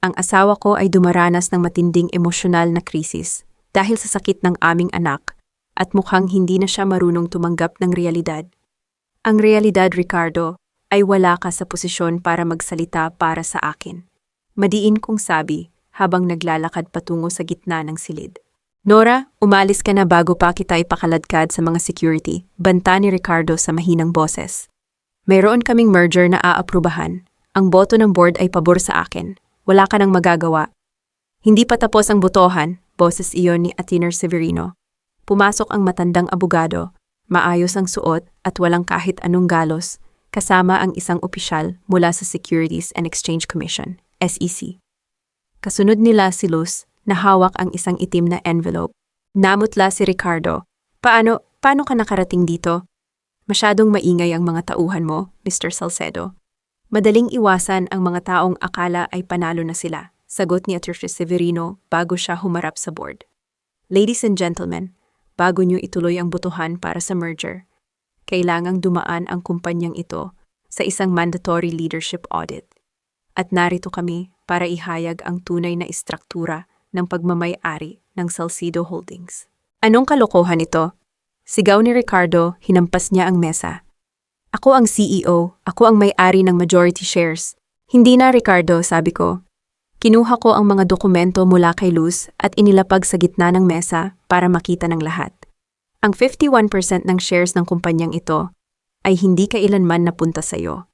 Ang asawa ko ay dumaranas ng matinding emosyonal na krisis dahil sa sakit ng aming anak at mukhang hindi na siya marunong tumanggap ng realidad. Ang realidad, Ricardo, ay wala ka sa posisyon para magsalita para sa akin. Madiin kong sabi habang naglalakad patungo sa gitna ng silid. Nora, umalis ka na bago pa kita ipakaladkad sa mga security, banta ni Ricardo sa mahinang boses. Mayroon kaming merger na aaprubahan. Ang boto ng board ay pabor sa akin. Wala ka nang magagawa. Hindi pa tapos ang botohan, boses iyon ni Atiner Severino. Pumasok ang matandang abogado, maayos ang suot at walang kahit anong galos, kasama ang isang opisyal mula sa Securities and Exchange Commission, SEC. Kasunod nila si Luz, na hawak ang isang itim na envelope. Namutla si Ricardo. Paano ka nakarating dito? Masyadong maingay ang mga tauhan mo, Mr. Salcedo. Madaling iwasan ang mga taong akala ay panalo na sila, sagot ni Attorney Severino bago siya humarap sa board. Ladies and gentlemen, bago niyo ituloy ang botohan para sa merger, kailangang dumaan ang kumpanyang ito sa isang mandatory leadership audit. At narito kami para ihayag ang tunay na istruktura ng pagmamay-ari ng Salcedo Holdings. Anong kalokohan ito? Sigaw ni Ricardo, hinampas niya ang mesa. Ako ang CEO, ako ang may-ari ng majority shares. Hindi na, Ricardo, sabi ko. Kinuha ko ang mga dokumento mula kay Luz at inilapag sa gitna ng mesa para makita ng lahat. Ang 51% ng shares ng kumpanyang ito ay hindi kailanman napunta sa iyo.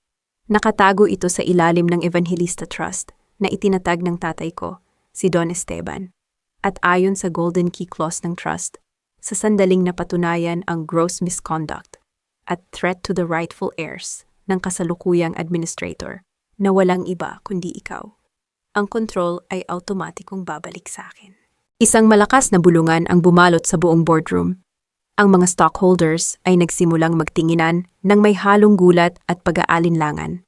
Nakatago ito sa ilalim ng Evangelista Trust na itinatag ng tatay ko, si Don Esteban. At ayon sa Golden Key Clause ng Trust, sa sandaling napatunayan ang gross misconduct at threat to the rightful heirs ng kasalukuyang administrator na walang iba kundi ikaw, ang kontrol ay automatikong babalik sa akin. Isang malakas na bulungan ang bumalot sa buong boardroom. Ang mga stockholders ay nagsimulang magtinginan ng may halong gulat at pag-aalinlangan.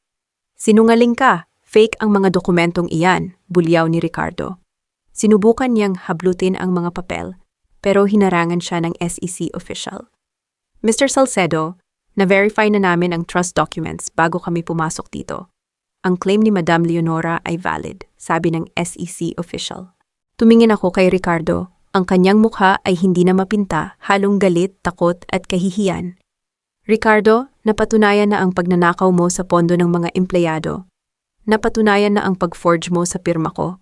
Sinungaling ka! Fake ang mga dokumentong iyan, bulyaw ni Ricardo. Sinubukan niyang hablutin ang mga papel, pero hinarangan siya ng SEC official. Mr. Salcedo, na-verify na namin ang trust documents bago kami pumasok dito. Ang claim ni Madam Leonora ay valid, sabi ng SEC official. Tumingin ako kay Ricardo. Ang kanyang mukha ay hindi na mapinta, halong galit, takot at kahihiyan. Ricardo, napatunayan na ang pagnanakaw mo sa pondo ng mga empleyado. Napatunayan na ang pag-forge mo sa pirma ko.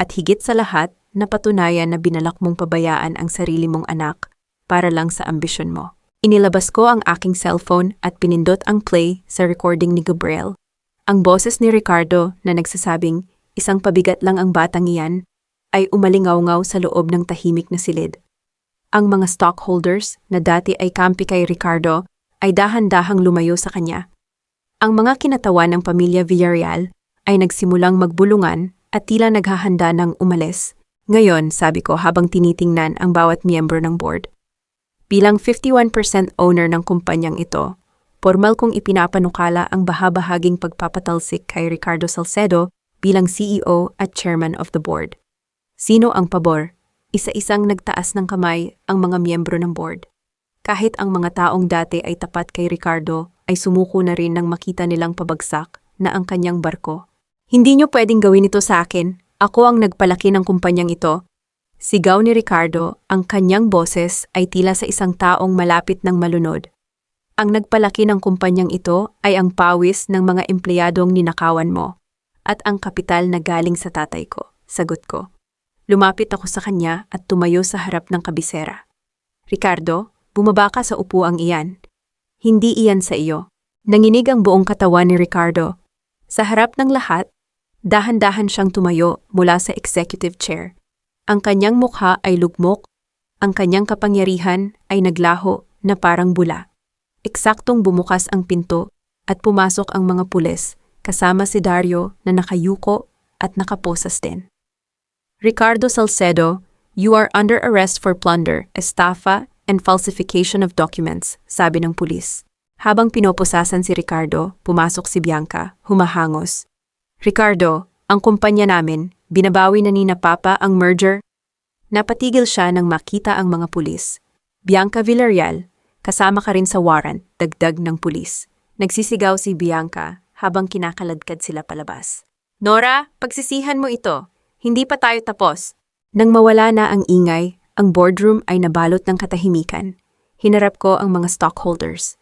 At higit sa lahat, napatunayan na binalak mong pabayaan ang sarili mong anak para lang sa ambisyon mo. Inilabas ko ang aking cellphone at pinindot ang play sa recording ni Gabriel. Ang boses ni Ricardo na nagsasabing isang pabigat lang ang batang iyan ay umalingaw-ngaw sa loob ng tahimik na silid. Ang mga stockholders na dati ay kampi kay Ricardo ay dahan-dahang lumayo sa kanya. Ang mga kinatawan ng pamilya Villarreal ay nagsimulang magbulungan at tila naghahanda ng umalis. Ngayon, sabi ko habang tinitingnan ang bawat miyembro ng board. Bilang 51% owner ng kumpanyang ito, formal kong ipinapanukala ang bahabahaging pagpapatalsik kay Ricardo Salcedo bilang CEO at chairman of the board. Sino ang pabor? Isa-isang nagtaas ng kamay ang mga miyembro ng board. Kahit ang mga taong dati ay tapat kay Ricardo, ay sumuko na rin nang makita nilang pabagsak na ang kanyang barko. Hindi niyo pwedeng gawin ito sa akin. Ako ang nagpalaki ng kumpanyang ito. Sigaw ni Ricardo, ang kanyang boses ay tila sa isang taong malapit ng malunod. Ang nagpalaki ng kumpanyang ito ay ang pawis ng mga empleyadong ninakawan mo at ang kapital na galing sa tatay ko, sagot ko. Lumapit ako sa kanya at tumayo sa harap ng kabisera. Ricardo, bumaba ka sa upuang iyan. Hindi iyan sa iyo. Nanginig ang buong katawan ni Ricardo. Sa harap ng lahat, dahan-dahan siyang tumayo mula sa executive chair. Ang kanyang mukha ay lugmok, ang kanyang kapangyarihan ay naglaho na parang bula. Eksaktong bumukas ang pinto at pumasok ang mga pulis kasama si Dario na nakayuko at nakaposas din. Ricardo Salcedo, you are under arrest for plunder, estafa, and falsification of documents, sabi ng pulis. Habang pinoposasan si Ricardo, pumasok si Bianca, humahangos. Ricardo, ang kumpanya namin, binabawi na ni na Papa ang merger. Napatigil siya nang makita ang mga pulis. Bianca Villarreal, kasama ka rin sa warrant, dagdag ng pulis. Nagsisigaw si Bianca habang kinakaladkad sila palabas. Nora, pagsisihan mo ito. Hindi pa tayo tapos. Nang mawala na ang ingay Ang boardroom ay nabalot ng katahimikan. Hinarap ko ang mga stockholders.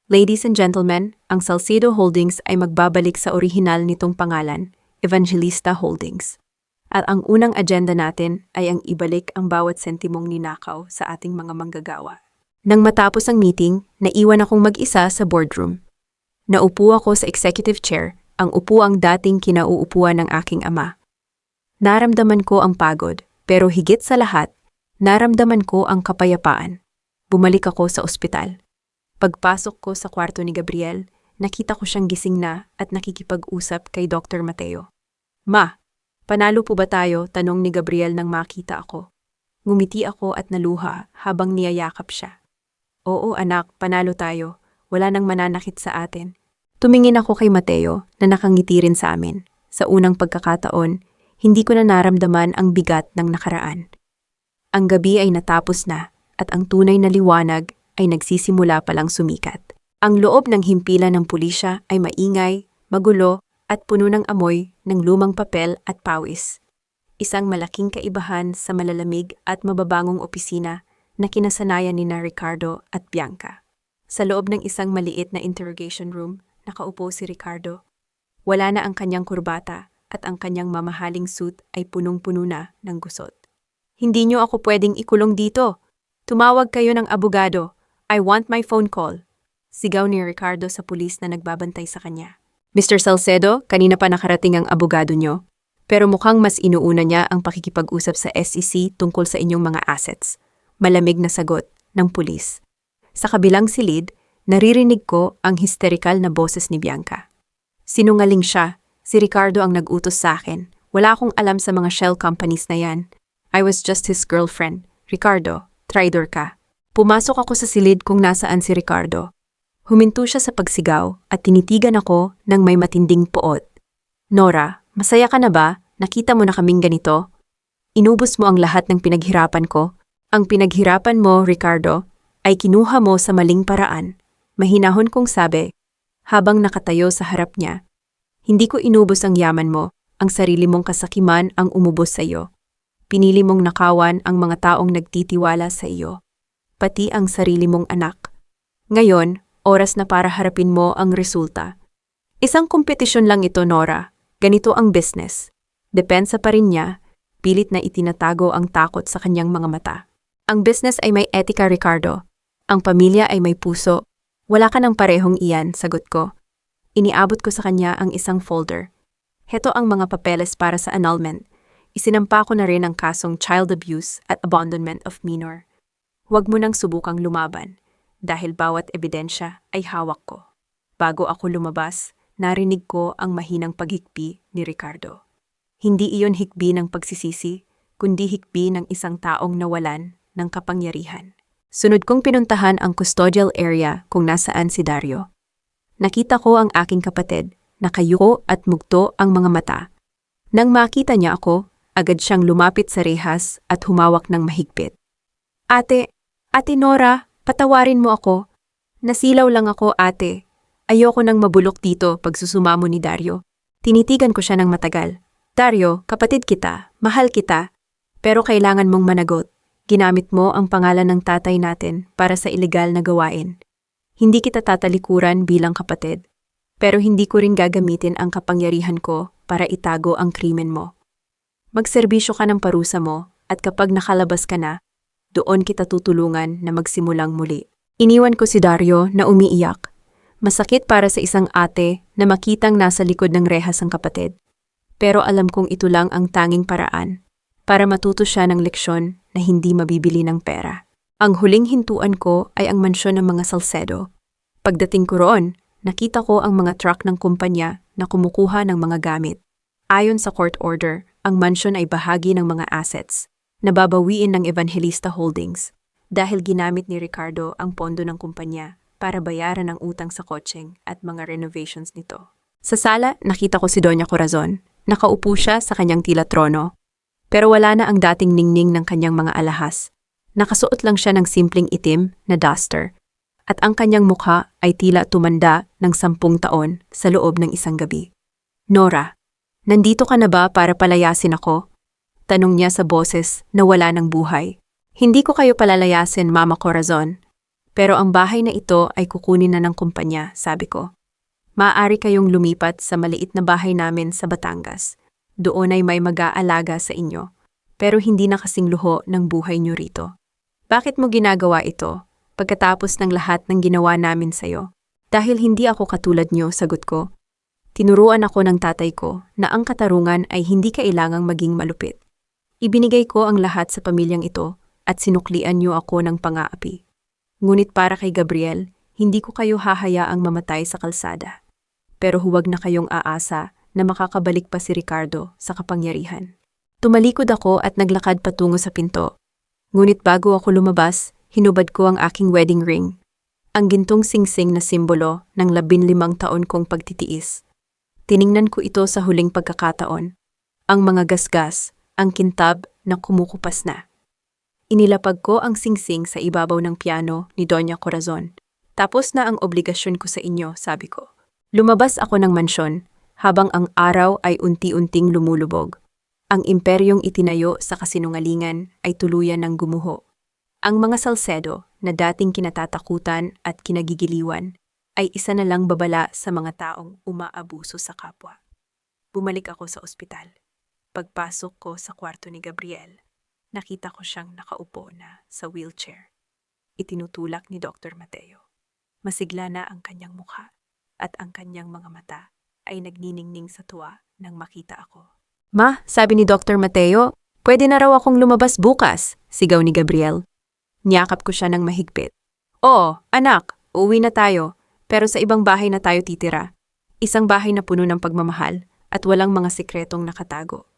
Ladies and gentlemen, ang Salcedo Holdings ay magbabalik sa orihinal nitong pangalan, Evangelista Holdings. At ang unang agenda natin ay ang ibalik ang bawat sentimong ninakaw sa ating mga manggagawa. Nang matapos ang meeting, naiwan akong mag-isa sa boardroom. Naupo ako sa executive chair, ang upuang dating kinauupuan ng aking ama. Naramdaman ko ang pagod, pero higit sa lahat, naramdaman ko ang kapayapaan. Bumalik ako sa ospital. Pagpasok ko sa kwarto ni Gabriel, nakita ko siyang gising na at nakikipag-usap kay Dr. Mateo. "Ma, panalo po ba tayo?" tanong ni Gabriel nang makita ako. Ngumiti ako at naluha habang niyayakap siya. "Oo anak, panalo tayo. Wala nang mananakit sa atin." Tumingin ako kay Mateo na nakangiti rin sa amin. Sa unang pagkakataon, hindi ko na naramdaman ang bigat ng nakaraan. Ang gabi ay natapos na at ang tunay na liwanag ay nagsisimula palang sumikat. Ang loob ng himpilan ng pulisya ay maingay, magulo at puno ng amoy ng lumang papel at pawis. Isang malaking kaibahan sa malalamig at mababangong opisina na kinasanayan ni Ricardo at Bianca. Sa loob ng isang maliit na interrogation room, nakaupo si Ricardo. Wala na ang kanyang kurbata at ang kanyang mamahaling suit ay punong-puno na ng gusot. "Hindi niyo ako pwedeng ikulong dito. Tumawag kayo ng abogado. I want my phone call." Sigaw ni Ricardo sa pulis na nagbabantay sa kanya. "Mr. Salcedo, kanina pa nakarating ang abogado niyo, pero mukhang mas inuuna niya ang pakikipag-usap sa SEC tungkol sa inyong mga assets." Malamig na sagot ng pulis. Sa kabilang silid, naririnig ko ang hysterical na boses ni Bianca. "Sinungaling siya. Si Ricardo ang nag-utos sa akin. Wala akong alam sa mga shell companies na yan. I was just his girlfriend. Ricardo, traitor ka." Pumasok ako sa silid kung nasaan si Ricardo. Huminto siya sa pagsigaw at tinitigan ako ng may matinding poot. "Nora, masaya ka na ba? Nakita mo na kaming ganito? Inubos mo ang lahat ng pinaghirapan ko. Ang pinaghirapan mo, Ricardo, ay kinuha mo sa maling paraan." Mahinahon kong sabi, habang nakatayo sa harap niya. "Hindi ko inubos ang yaman mo. Ang sarili mong kasakiman ang umubos sa iyo. Pinili mong nakawan ang mga taong nagtitiwala sa iyo, pati ang sarili mong anak. Ngayon, oras na para harapin mo ang resulta. Isang kompetisyon lang ito, Nora. Ganito ang business." Depensa pa rin niya, pilit na itinatago ang takot sa kanyang mga mata. "Ang business ay may etika, Ricardo. Ang pamilya ay may puso. Wala ka ng parehong iyan," sagot ko. Iniabot ko sa kanya ang isang folder. "Heto ang mga papeles para sa annulment. Isinampa ko na rin ang kasong child abuse at abandonment of minor. Huwag mo nang subukang lumaban, dahil bawat ebidensya ay hawak ko." Bago ako lumabas, narinig ko ang mahinang paghikbi ni Ricardo. Hindi iyon hikbi ng pagsisisi, kundi hikbi ng isang taong nawalan ng kapangyarihan. Sunod kong pinuntahan ang custodial area kung nasaan si Dario. Nakita ko ang aking kapatid, nakayuko at mugto ang mga mata. Nang makita niya ako, agad siyang lumapit sa rehas at humawak ng mahigpit. Ate Nora, patawarin mo ako. Nasilaw lang ako, ate. Ayoko nang mabulok dito pag susumamo ni Dario." Tinitigan ko siya ng matagal. "Dario, kapatid kita, mahal kita, pero kailangan mong managot. Ginamit mo ang pangalan ng tatay natin para sa ilegal na gawain. Hindi kita tatalikuran bilang kapatid, pero hindi ko rin gagamitin ang kapangyarihan ko para itago ang krimen mo. Magserbisyo ka ng parusa mo at kapag nakalabas ka na, doon kita tutulungan na magsimulang muli." Iniwan ko si Dario na umiiyak. Masakit para sa isang ate na makitang nasa likod ng rehas ang kapatid. Pero alam kong ito lang ang tanging paraan para matuto siya ng leksyon na hindi mabibili ng pera. Ang huling hintuan ko ay ang mansyon ng mga Salcedo. Pagdating ko roon, nakita ko ang mga truck ng kumpanya na kumukuha ng mga gamit. Ayon sa court order, ang mansyon ay bahagi ng mga assets na babawiin ng Evangelista Holdings dahil ginamit ni Ricardo ang pondo ng kumpanya para bayaran ang utang sa kotseng at mga renovations nito. Sa sala, nakita ko si Doña Corazon. Nakaupo siya sa kanyang tila trono. Pero wala na ang dating ningning ng kanyang mga alahas. Nakasuot lang siya ng simpleng itim na duster. At ang kanyang mukha ay tila tumanda ng 10 taon sa loob ng isang gabi. "Nora, nandito ka na ba para palayasin ako?" Tanong niya sa boses na wala ng buhay. Hindi ko kayo palalayasin, Mama Corazon. Pero ang bahay na ito ay kukunin na ng kumpanya, sabi ko. Maaari kayong lumipat sa maliit na bahay namin sa Batangas. Doon ay may mag-aalaga sa inyo. Pero hindi na kasing luho ng buhay nyo rito. Bakit mo ginagawa ito pagkatapos ng lahat ng ginawa namin sa'yo? Dahil hindi ako katulad nyo, sagot ko. Tinuruan ako ng tatay ko na ang katarungan ay hindi kailangang maging malupit. Ibinigay ko ang lahat sa pamilyang ito at sinuklian niyo ako ng pang-aapi. Ngunit para kay Gabriel, hindi ko kayo hahayaang mamatay sa kalsada. Pero huwag na kayong aasa na makakabalik pa si Ricardo sa kapangyarihan. Tumalikod ako at naglakad patungo sa pinto. Ngunit bago ako lumabas, hinubad ko ang aking wedding ring. Ang gintong singsing na simbolo ng 15 taon kong pagtitiis. Tiningnan ko ito sa huling pagkakataon. Ang mga gasgas, ang kintab na kumukupas na. Inilapag ko ang singsing sa ibabaw ng piano ni Doña Corazon. Tapos na ang obligasyon ko sa inyo, sabi ko. Lumabas ako ng mansyon habang ang araw ay unti-unting lumulubog. Ang imperyong itinayo sa kasinungalingan ay tuluyan ng gumuho. Ang mga Salcedo na dating kinatatakutan at kinagigiliwan ay isa na lang babala sa mga taong umaabuso sa kapwa. Bumalik ako sa ospital. Pagpasok ko sa kwarto ni Gabriel, nakita ko siyang nakaupo na sa wheelchair. Itinutulak ni Dr. Mateo. Masigla na ang kanyang mukha at ang kanyang mga mata ay nagniningning sa tuwa nang makita ako. Ma, sabi ni Dr. Mateo, pwede na raw akong lumabas bukas, sigaw ni Gabriel. Niyakap ko siya ng mahigpit. Oo, anak, uuwi na tayo. Pero sa ibang bahay na tayo titira. Isang bahay na puno ng pagmamahal at walang mga sikretong nakatago.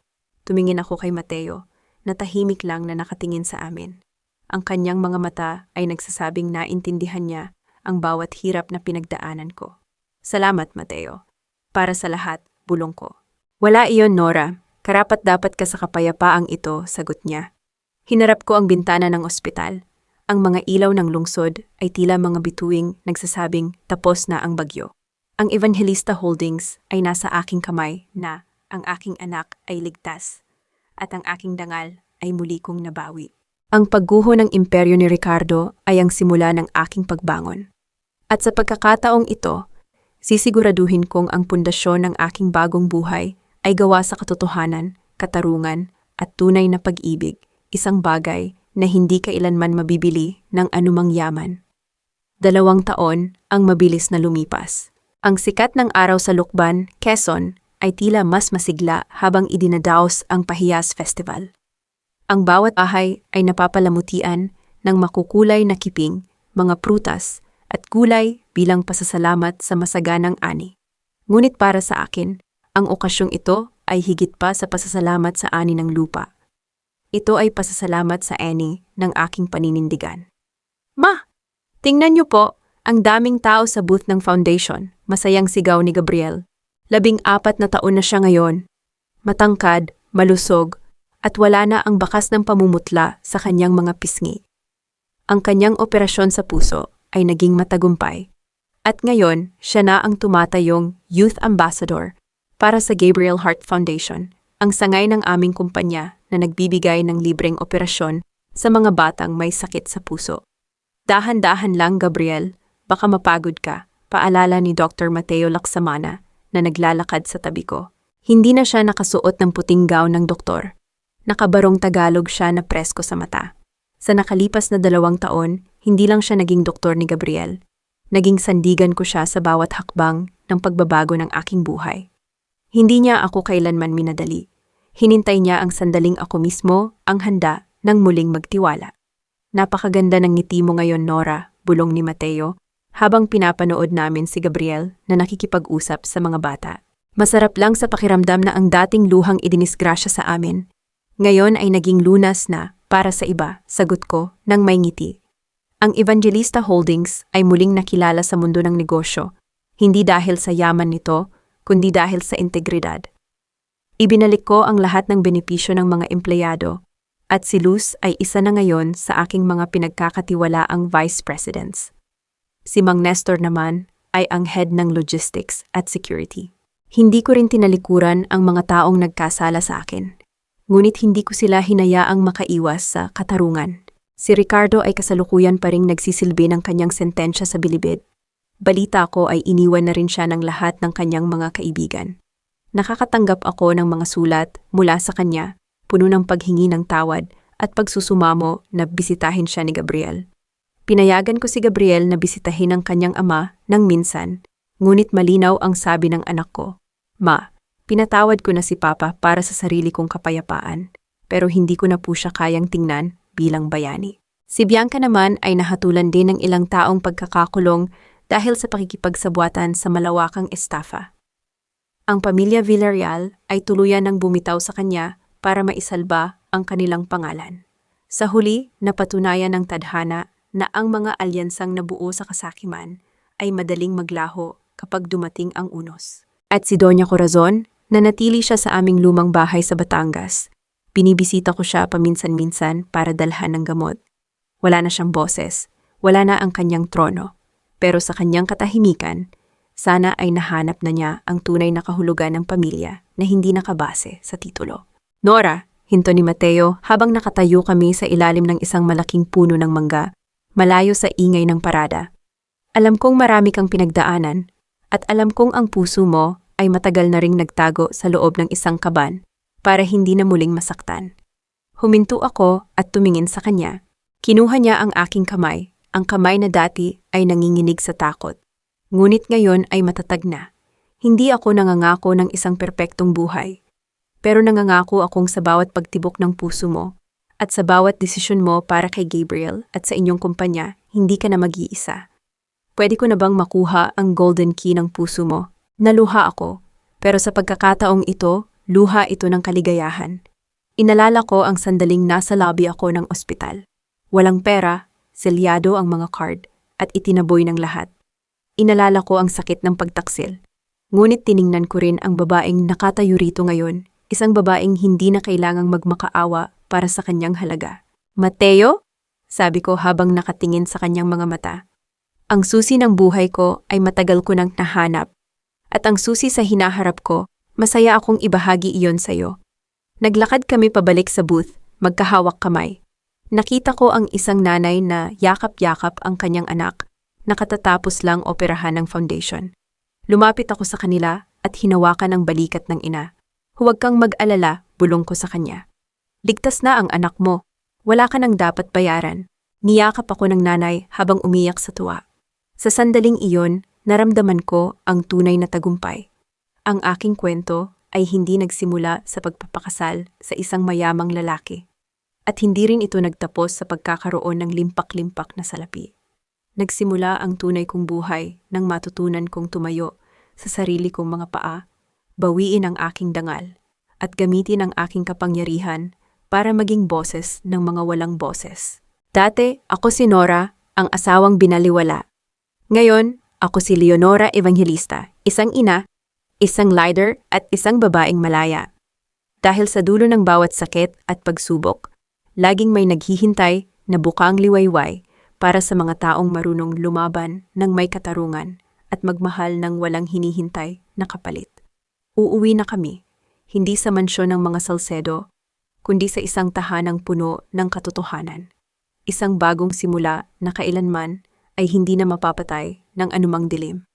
Tumingin ako kay Mateo, na tahimik lang na nakatingin sa amin. Ang kanyang mga mata ay nagsasabing naintindihan niya ang bawat hirap na pinagdaanan ko. Salamat, Mateo. Para sa lahat, bulong ko. Wala iyon, Nora. Karapat-dapat ka sa kapayapaang ito, sagot niya. Hinarap ko ang bintana ng ospital. Ang mga ilaw ng lungsod ay tila mga bituing nagsasabing tapos na ang bagyo. Ang Evangelista Holdings ay nasa aking kamay na ang aking anak ay ligtas at ang aking dangal ay muli kong nabawi. Ang pagguho ng imperyo ni Ricardo ay ang simula ng aking pagbangon. At sa pagkakataong ito, sisiguraduhin kong ang pundasyon ng aking bagong buhay ay gawa sa katotohanan, katarungan at tunay na pag-ibig, isang bagay na hindi kailanman mabibili ng anumang yaman. 2 taon ang mabilis na lumipas. Ang sikat ng araw sa Lukban, Quezon, ay tila mas masigla habang idinadaos ang Pahiyas Festival. Ang bawat bahay ay napapalamutian ng makukulay na kiping, mga prutas, at gulay bilang pasasalamat sa masaganang ani. Ngunit para sa akin, ang okasyong ito ay higit pa sa pasasalamat sa ani ng lupa. Ito ay pasasalamat sa Annie ng aking paninindigan. Ma, tingnan niyo po, ang daming tao sa booth ng foundation, masayang sigaw ni Gabriel. 14 na taon na siya ngayon. Matangkad, malusog, at wala na ang bakas ng pamumutla sa kanyang mga pisngi. Ang kanyang operasyon sa puso ay naging matagumpay. At ngayon, siya na ang tumatayong Youth Ambassador para sa Gabriel Heart Foundation, ang sangay ng aming kumpanya na nagbibigay ng libreng operasyon sa mga batang may sakit sa puso. Dahan-dahan lang, Gabriel, baka mapagod ka, paalala ni Dr. Mateo Laksamana na naglalakad sa tabi ko. Hindi na siya nakasuot ng puting gown ng doktor. Nakabarong Tagalog siya na presko sa mata. Sa nakalipas na 2 taon, hindi lang siya naging doktor ni Gabriel. Naging sandigan ko siya sa bawat hakbang ng pagbabago ng aking buhay. Hindi niya ako kailanman minadali. Hinintay niya ang sandaling ako mismo ang handa ng muling magtiwala. Napakaganda ng ngiti mo ngayon, Nora, bulong ni Mateo, habang pinapanood namin si Gabriel na nakikipag-usap sa mga bata. Masarap lang sa pakiramdam na ang dating luhang idinisgrasya sa amin. Ngayon ay naging lunas na para sa iba, sagot ko nang may ngiti. Ang Evangelista Holdings ay muling nakilala sa mundo ng negosyo, hindi dahil sa yaman nito, kundi dahil sa integridad. Ibinalik ko ang lahat ng benepisyo ng mga empleyado, at si Luz ay isa na ngayon sa aking mga pinagkakatiwalaang vice presidents. Si Mang Nestor naman ay ang head ng logistics at security. Hindi ko rin tinalikuran ang mga taong nagkasala sa akin, ngunit hindi ko sila hinayaang makaiwas sa katarungan. Si Ricardo ay kasalukuyan pa ring nagsisilbi ng kanyang sentensya sa bilibid. Balita ko ay iniwan na rin siya ng lahat ng kanyang mga kaibigan. Nakakatanggap ako ng mga sulat mula sa kanya, puno ng paghingi ng tawad at pagsusumamo na bisitahin siya ni Gabriel. Pinayagan ko si Gabriel na bisitahin ang kanyang ama nang minsan, ngunit malinaw ang sabi ng anak ko, "Ma, pinatawad ko na si Papa para sa sarili kong kapayapaan, pero hindi ko na po siya kayang tingnan bilang bayani." Si Bianca naman ay nahatulan din ng ilang taong pagkakakulong dahil sa pakikipagsabwatan sa malawakang estafa. Ang pamilya Villarreal ay tuluyan ng bumitaw sa kanya para maisalba ang kanilang pangalan. Sa huli, napatunayan ng tadhana na ang mga alyansang nabuo sa kasakiman ay madaling maglaho kapag dumating ang unos. At si Doña Corazon, nanatili siya sa aming lumang bahay sa Batangas. Binibisita ko siya paminsan-minsan para dalhan ng gamot. Wala na siyang boses, wala na ang kanyang trono. Pero sa kanyang katahimikan, sana ay nahanap na niya ang tunay na kahulugan ng pamilya na hindi nakabase sa titulo. "Nora," hinto ni Mateo habang nakatayo kami sa ilalim ng isang malaking puno ng mangga, malayo sa ingay ng parada. "Alam kong marami kang pinagdaanan, at alam kong ang puso mo ay matagal na ring nagtago sa loob ng isang kaban para hindi na muling masaktan." Huminto ako at tumingin sa kanya. Kinuha niya ang aking kamay, ang kamay na dati ay nanginginig sa takot. Ngunit ngayon ay matatag na. Hindi ako nangangako ng isang perpektong buhay. Pero nangangako akong sa bawat pagtibok ng puso mo at sa bawat desisyon mo para kay Gabriel at sa inyong kumpanya, hindi ka na mag-iisa. Pwede ko na bang makuha ang golden key ng puso mo? Naluha ako, pero sa pagkakataong ito, luha ito ng kaligayahan. Inalala ko ang sandaling nasa lobby ako ng ospital. Walang pera, selyado ang mga card, at itinaboy ng lahat. Inalala ko ang sakit ng pagtaksil. Ngunit tiningnan ko rin ang babaeng nakatayo rito ngayon, isang babaeng hindi na kailangang magmakaawa para sa kanyang halaga. "Mateo?" sabi ko habang nakatingin sa kanyang mga mata. "Ang susi ng buhay ko ay matagal ko nang nahanap. At ang susi sa hinaharap ko, masaya akong ibahagi iyon sa'yo." Naglakad kami pabalik sa booth, magkahawak kamay. Nakita ko ang isang nanay na yakap-yakap ang kanyang anak, nakatatapos lang operahan ng foundation. Lumapit ako sa kanila at hinawakan ang balikat ng ina. "Huwag kang mag-alala," bulong ko sa kanya. "Ligtas na ang anak mo. Wala ka nang dapat bayaran." Niyakap ako ng nanay habang umiyak sa tuwa. Sa sandaling iyon, naramdaman ko ang tunay na tagumpay. Ang aking kwento ay hindi nagsimula sa pagpapakasal sa isang mayamang lalaki. At hindi rin ito nagtapos sa pagkakaroon ng limpak-limpak na salapi. Nagsimula ang tunay kong buhay nang matutunan kong tumayo sa sarili kong mga paa, bawiin ang aking dangal, at gamitin ang aking kapangyarihan para maging boses ng mga walang boses. Dati, ako si Nora, ang asawang binaliwala. Ngayon, ako si Leonora Evangelista, isang ina, isang leader at isang babaeng malaya. Dahil sa dulo ng bawat sakit at pagsubok, laging may naghihintay na bukang liwayway para sa mga taong marunong lumaban ng may katarungan at magmahal ng walang hinihintay na kapalit. Uuwi na kami, hindi sa mansyon ng mga Salcedo, kundi sa isang tahanang puno ng katotohanan. Isang bagong simula na kailanman ay hindi na mapapatay ng anumang dilim.